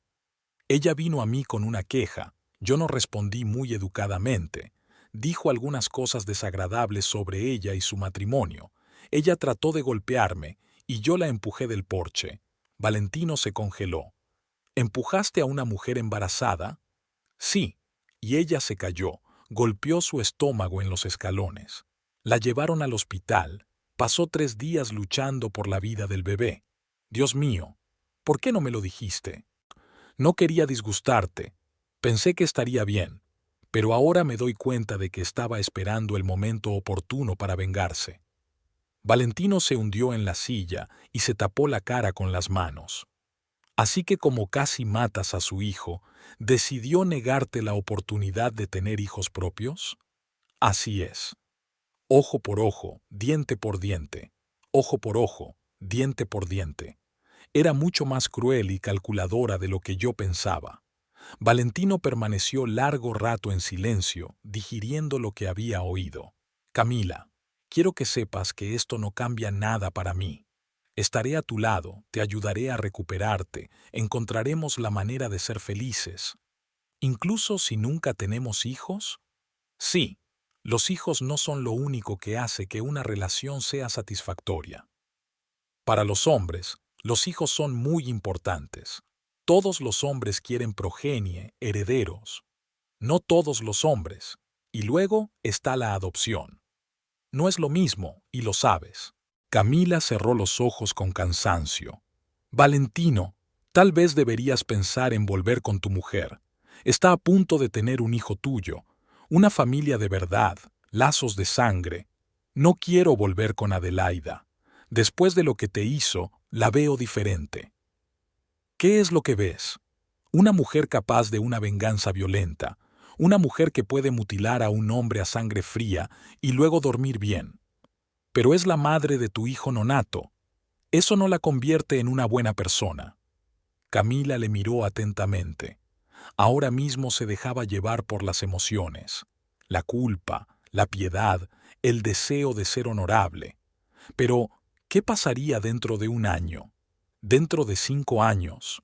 S1: «Ella vino a mí con una queja. Yo no respondí muy educadamente. Dijo algunas cosas desagradables sobre ella y su matrimonio. Ella trató de golpearme y yo la empujé del porche». Valentino se congeló. «¿Empujaste a una mujer embarazada?» «Sí». «Y ella se cayó, golpeó su estómago en los escalones. La llevaron al hospital. Pasó 3 días luchando por la vida del bebé». «Dios mío, ¿por qué no me lo dijiste?» «No quería disgustarte. Pensé que estaría bien. Pero ahora me doy cuenta de que estaba esperando el momento oportuno para vengarse». Valentino se hundió en la silla y se tapó la cara con las manos. «Así que como casi matas a su hijo, ¿decidió negarte la oportunidad de tener hijos propios?» «Así es. Ojo por ojo, diente por diente. Ojo por ojo, diente por diente». Era mucho más cruel y calculadora de lo que yo pensaba. Valentino permaneció largo rato en silencio, digiriendo lo que había oído. «Camila, quiero que sepas que esto no cambia nada para mí. Estaré a tu lado, te ayudaré a recuperarte, encontraremos la manera de ser felices. Incluso si nunca tenemos hijos». «Sí, los hijos no son lo único que hace que una relación sea satisfactoria. Para los hombres, los hijos son muy importantes. Todos los hombres quieren progenie, herederos. No todos los hombres. Y luego está la adopción. No es lo mismo, y lo sabes». Camila cerró los ojos con cansancio. «Valentino, tal vez deberías pensar en volver con tu mujer. Está a punto de tener un hijo tuyo, una familia de verdad, lazos de sangre. No quiero volver con Adelaida. Después de lo que te hizo, la veo diferente». «¿Qué es lo que ves? Una mujer capaz de una venganza violenta, una mujer que puede mutilar a un hombre a sangre fría y luego dormir bien. Pero es la madre de tu hijo nonato. Eso no la convierte en una buena persona». Camila le miró atentamente. Ahora mismo se dejaba llevar por las emociones, la culpa, la piedad, el deseo de ser honorable. Pero, ¿qué pasaría dentro de un año? ¿Dentro de 5 años?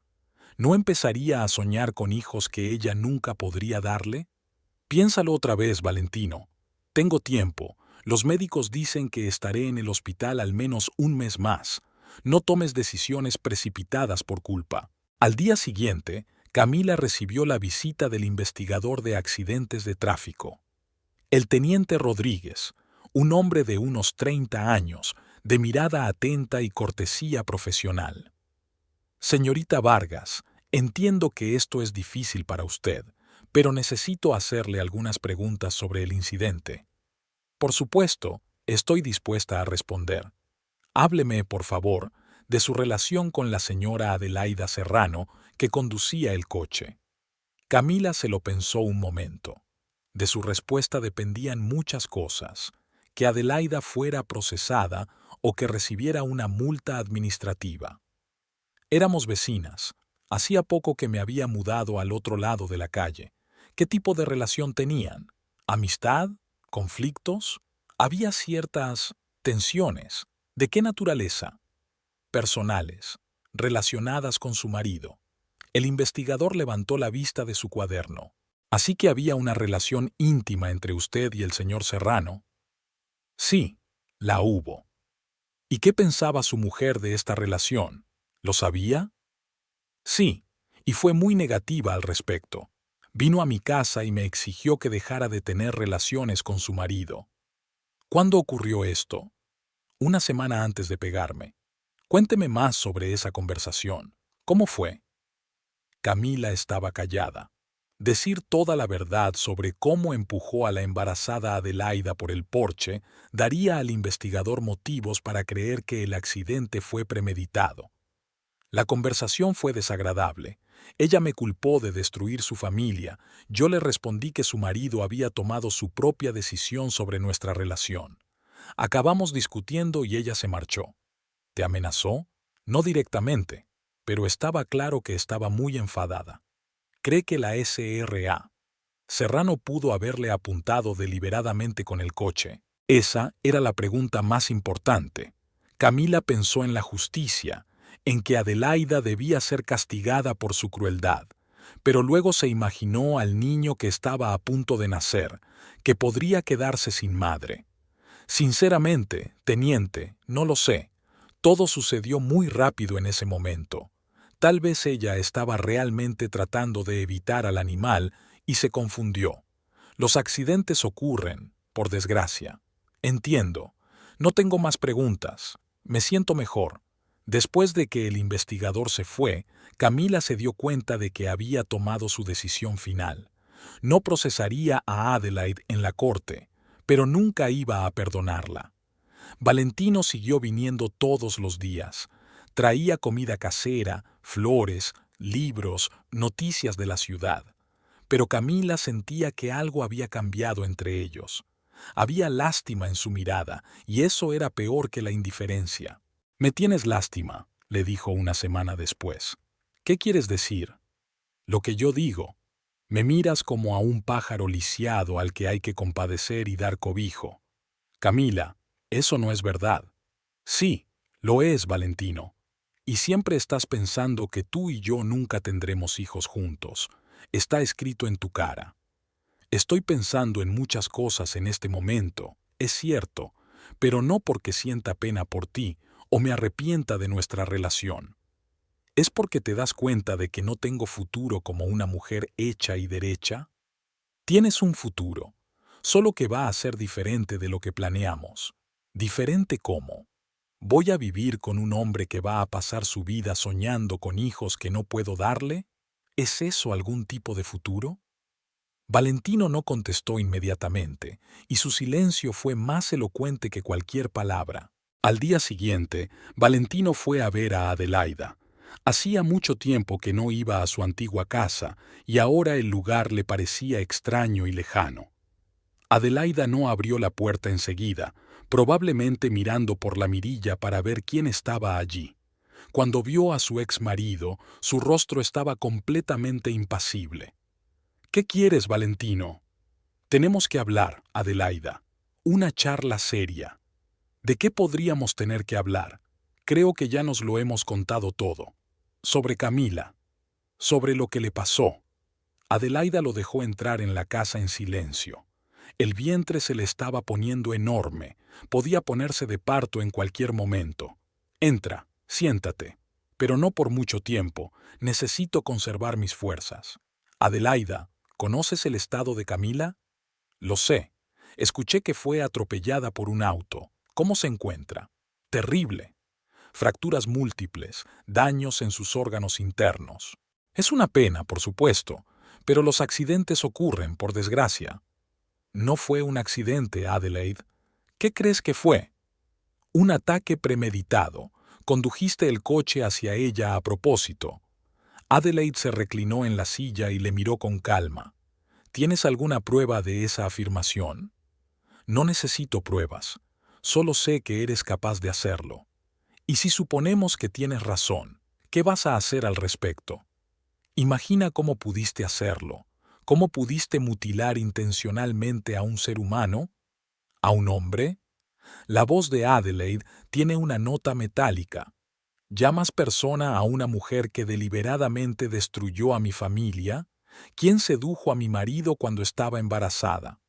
S1: ¿No empezaría a soñar con hijos que ella nunca podría darle? Piénsalo otra vez, Valentino. Tengo tiempo. Los médicos dicen que estaré en el hospital al menos un mes más. No tomes decisiones precipitadas por culpa. Al día siguiente, Camila recibió la visita del investigador de accidentes de tráfico. El teniente Rodríguez, un hombre de unos 30 años, de mirada atenta y cortesía profesional. Señorita Vargas, entiendo que esto es difícil para usted, pero necesito hacerle algunas preguntas sobre el incidente. Por supuesto, estoy dispuesta a responder. Hábleme, por favor, de su relación con la señora Adelaida Serrano, que conducía el coche. Camila se lo pensó un momento. De su respuesta dependían muchas cosas: que Adelaida fuera procesada o que recibiera una multa administrativa. Éramos vecinas. Hacía poco que me había mudado al otro lado de la calle. ¿Qué tipo de relación tenían? ¿Amistad? ¿Conflictos? Había ciertas tensiones. ¿De qué naturaleza? Personales, relacionadas con su marido. El investigador levantó la vista de su cuaderno. Así que había una relación íntima entre usted y el señor Serrano. Sí, la hubo. ¿Y qué pensaba su mujer de esta relación? ¿Lo sabía? Sí, y fue muy negativa al respecto. Vino a mi casa y me exigió que dejara de tener relaciones con su marido. ¿Cuándo ocurrió esto? Una semana antes de pegarme. Cuénteme más sobre esa conversación. ¿Cómo fue? Camila estaba callada. Decir toda la verdad sobre cómo empujó a la embarazada Adelaida por el porche daría al investigador motivos para creer que el accidente fue premeditado. La conversación fue desagradable. Ella me culpó de destruir su familia. Yo le respondí que su marido había tomado su propia decisión sobre nuestra relación. Acabamos discutiendo y ella se marchó. ¿Te amenazó? No directamente, pero estaba claro que estaba muy enfadada. ¿Cree que la SRA Serrano pudo haberle apuntado deliberadamente con el coche? Esa era la pregunta más importante. Camila pensó en la justicia, en que Adelaida debía ser castigada por su crueldad, pero luego se imaginó al niño que estaba a punto de nacer, que podría quedarse sin madre. Sinceramente, teniente, no lo sé. Todo sucedió muy rápido en ese momento. Tal vez ella estaba realmente tratando de evitar al animal y se confundió. Los accidentes ocurren, por desgracia. Entiendo. No tengo más preguntas. Me siento mejor. Después de que el investigador se fue, Camila se dio cuenta de que había tomado su decisión final. No procesaría a Adelaide en la corte, pero nunca iba a perdonarla. Valentino siguió viniendo todos los días. Traía comida casera, flores, libros, noticias de la ciudad. Pero Camila sentía que algo había cambiado entre ellos. Había lástima en su mirada, y eso era peor que la indiferencia. «Me tienes lástima», le dijo una semana después. «¿Qué quieres decir?» «Lo que yo digo. Me miras como a un pájaro lisiado al que hay que compadecer y dar cobijo». «Camila, eso no es verdad». «Sí, lo es, Valentino. Y siempre estás pensando que tú y yo nunca tendremos hijos juntos. Está escrito en tu cara». «Estoy pensando en muchas cosas en este momento, es cierto, pero no porque sienta pena por ti o me arrepienta de nuestra relación. ¿Es porque te das cuenta de que no tengo futuro como una mujer hecha y derecha? Tienes un futuro, solo que va a ser diferente de lo que planeamos». «¿Diferente cómo? ¿Voy a vivir con un hombre que va a pasar su vida soñando con hijos que no puedo darle? ¿Es eso algún tipo de futuro?» Valentino no contestó inmediatamente, y su silencio fue más elocuente que cualquier palabra. Al día siguiente, Valentino fue a ver a Adelaida. Hacía mucho tiempo que no iba a su antigua casa, y ahora el lugar le parecía extraño y lejano. Adelaida no abrió la puerta enseguida, probablemente mirando por la mirilla para ver quién estaba allí. Cuando vio a su ex marido, su rostro estaba completamente impasible. ¿Qué quieres, Valentino? Tenemos que hablar, Adelaida. Una charla seria. ¿De qué podríamos tener que hablar? Creo que ya nos lo hemos contado todo. Sobre Camila. Sobre lo que le pasó. Adelaida lo dejó entrar en la casa en silencio. El vientre se le estaba poniendo enorme. Podía ponerse de parto en cualquier momento. Entra, siéntate. Pero no por mucho tiempo. Necesito conservar mis fuerzas. Adelaida, ¿conoces el estado de Camila? Lo sé. Escuché que fue atropellada por un auto. ¿Cómo se encuentra? Terrible. Fracturas múltiples, daños en sus órganos internos. Es una pena, por supuesto, pero los accidentes ocurren, por desgracia. No fue un accidente, Adelaide. ¿Qué crees que fue? Un ataque premeditado. Condujiste el coche hacia ella a propósito. Adelaide se reclinó en la silla y le miró con calma. ¿Tienes alguna prueba de esa afirmación? No necesito pruebas. Solo sé que eres capaz de hacerlo. Y si suponemos que tienes razón, ¿qué vas a hacer al respecto? Imagina cómo pudiste hacerlo. ¿Cómo pudiste mutilar intencionalmente a un ser humano? ¿A un hombre? La voz de Adelaide tiene una nota metálica. ¿Llamas persona a una mujer que deliberadamente destruyó a mi familia? ¿Quién sedujo a mi marido cuando estaba embarazada?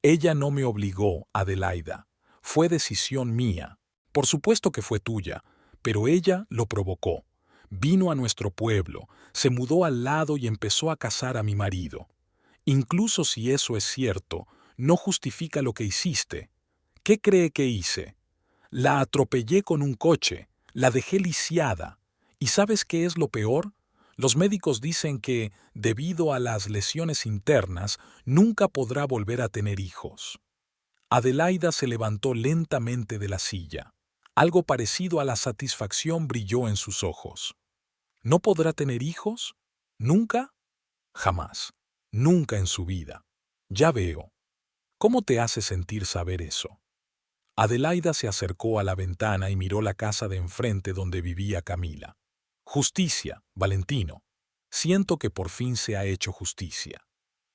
S1: Ella no me obligó, Adelaida. Fue decisión mía. Por supuesto que fue tuya, pero ella lo provocó. Vino a nuestro pueblo, se mudó al lado y empezó a casar a mi marido. Incluso si eso es cierto, no justifica lo que hiciste. ¿Qué cree que hice? La atropellé con un coche, la dejé lisiada. ¿Y sabes qué es lo peor? Los médicos dicen que, debido a las lesiones internas, nunca podrá volver a tener hijos. Adelaida se levantó lentamente de la silla. Algo parecido a la satisfacción brilló en sus ojos. ¿No podrá tener hijos? ¿Nunca? Jamás. Nunca en su vida. Ya veo. ¿Cómo te hace sentir saber eso? Adelaida se acercó a la ventana y miró la casa de enfrente donde vivía Camila. Justicia, Valentino. Siento que por fin se ha hecho justicia.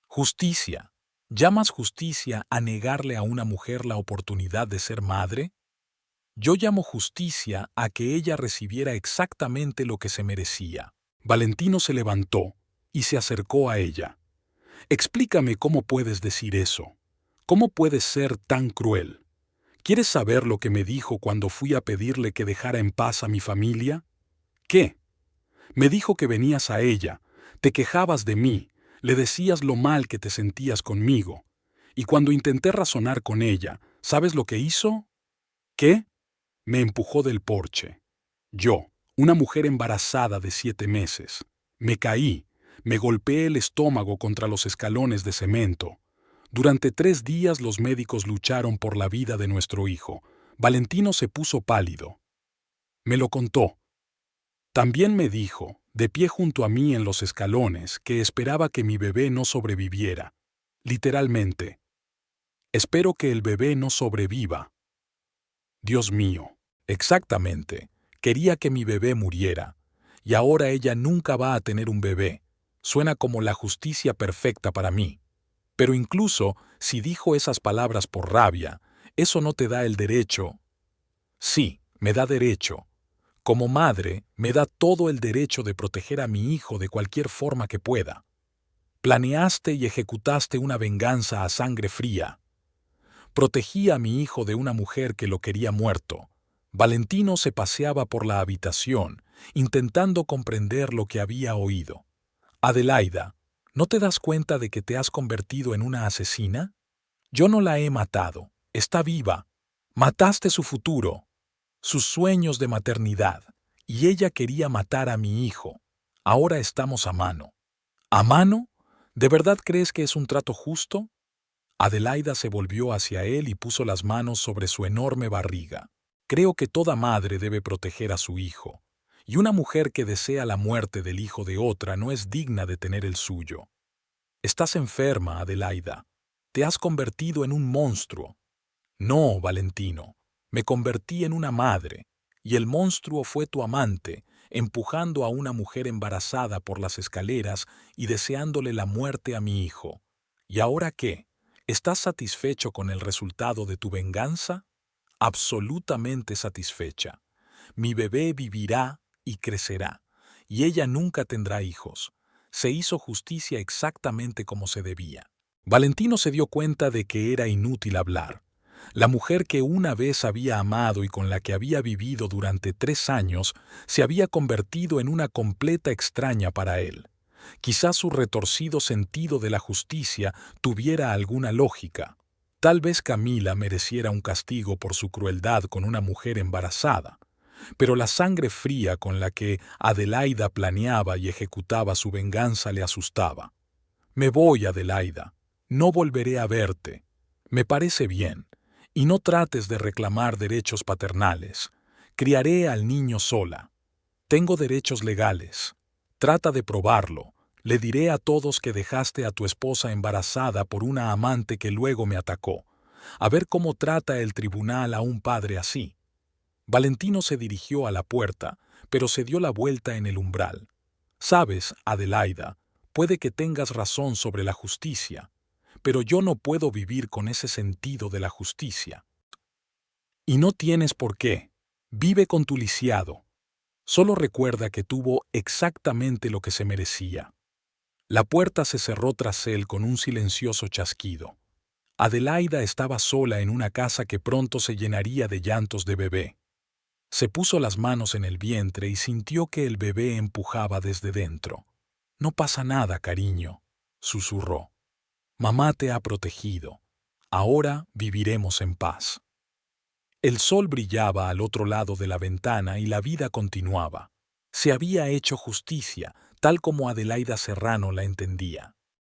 S1: Justicia. ¿Llamas justicia a negarle a una mujer la oportunidad de ser madre? Yo llamo justicia a que ella recibiera exactamente lo que se merecía. Valentino se levantó y se acercó a ella. Explícame cómo puedes decir eso. ¿Cómo puedes ser tan cruel? ¿Quieres saber lo que me dijo cuando fui a pedirle que dejara en paz a mi familia? ¿Qué? Me dijo que venías a ella, te quejabas de mí, le decías lo mal que te sentías conmigo. Y cuando intenté razonar con ella, ¿sabes lo que hizo? ¿Qué? Me empujó del porche. Yo, una mujer embarazada de 7 meses. Me caí, me golpeé el estómago contra los escalones de cemento. Durante 3 días los médicos lucharon por la vida de nuestro hijo. Valentino se puso pálido. Me lo contó. También me dijo, de pie junto a mí en los escalones, que esperaba que mi bebé no sobreviviera. Literalmente. Espero que el bebé no sobreviva. Dios mío. Exactamente. Quería que mi bebé muriera. Y ahora ella nunca va a tener un bebé. Suena como la justicia perfecta para mí. Pero incluso si dijo esas palabras por rabia, eso no te da el derecho. Sí, me da derecho. Como madre, me da todo el derecho de proteger a mi hijo de cualquier forma que pueda. Planeaste y ejecutaste una venganza a sangre fría. Protegí a mi hijo de una mujer que lo quería muerto. Valentino se paseaba por la habitación, intentando comprender lo que había oído. Adelaida, ¿no te das cuenta de que te has convertido en una asesina? Yo no la he matado. Está viva. Mataste su futuro, sus sueños de maternidad, y ella quería matar a mi hijo. Ahora estamos a mano. ¿A mano? ¿De verdad crees que es un trato justo? Adelaida se volvió hacia él y puso las manos sobre su enorme barriga. Creo que toda madre debe proteger a su hijo, y una mujer que desea la muerte del hijo de otra no es digna de tener el suyo. Estás enferma, Adelaida. Te has convertido en un monstruo. No, Valentino, me convertí en una madre, y el monstruo fue tu amante, empujando a una mujer embarazada por las escaleras y deseándole la muerte a mi hijo. ¿Y ahora qué? ¿Estás satisfecho con el resultado de tu venganza? Absolutamente satisfecha. Mi bebé vivirá y crecerá, y ella nunca tendrá hijos. Se hizo justicia exactamente como se debía. Valentino se dio cuenta de que era inútil hablar. La mujer que una vez había amado y con la que había vivido durante 3 años se había convertido en una completa extraña para él. Quizás su retorcido sentido de la justicia tuviera alguna lógica. Tal vez Camila mereciera un castigo por su crueldad con una mujer embarazada, pero la sangre fría con la que Adelaida planeaba y ejecutaba su venganza le asustaba. Me voy, Adelaida. No volveré a verte. Me parece bien. Y no trates de reclamar derechos paternales. Criaré al niño sola. Tengo derechos legales. Trata de probarlo. Le diré a todos que dejaste a tu esposa embarazada por una amante que luego me atacó. A ver cómo trata el tribunal a un padre así. Valentino se dirigió a la puerta, pero se dio la vuelta en el umbral. Sabes, Adelaida, puede que tengas razón sobre la justicia, pero yo no puedo vivir con ese sentido de la justicia. Y no tienes por qué. Vive con tu lisiado. Solo recuerda que tuvo exactamente lo que se merecía. La puerta se cerró tras él con un silencioso chasquido. Adelaida estaba sola en una casa que pronto se llenaría de llantos de bebé. Se puso las manos en el vientre y sintió que el bebé empujaba desde dentro. No pasa nada, cariño, susurró. Mamá te ha protegido. Ahora viviremos en paz. El sol brillaba al otro lado de la ventana y la vida continuaba. Se había hecho justicia, tal como Adelaida Serrano la entendía.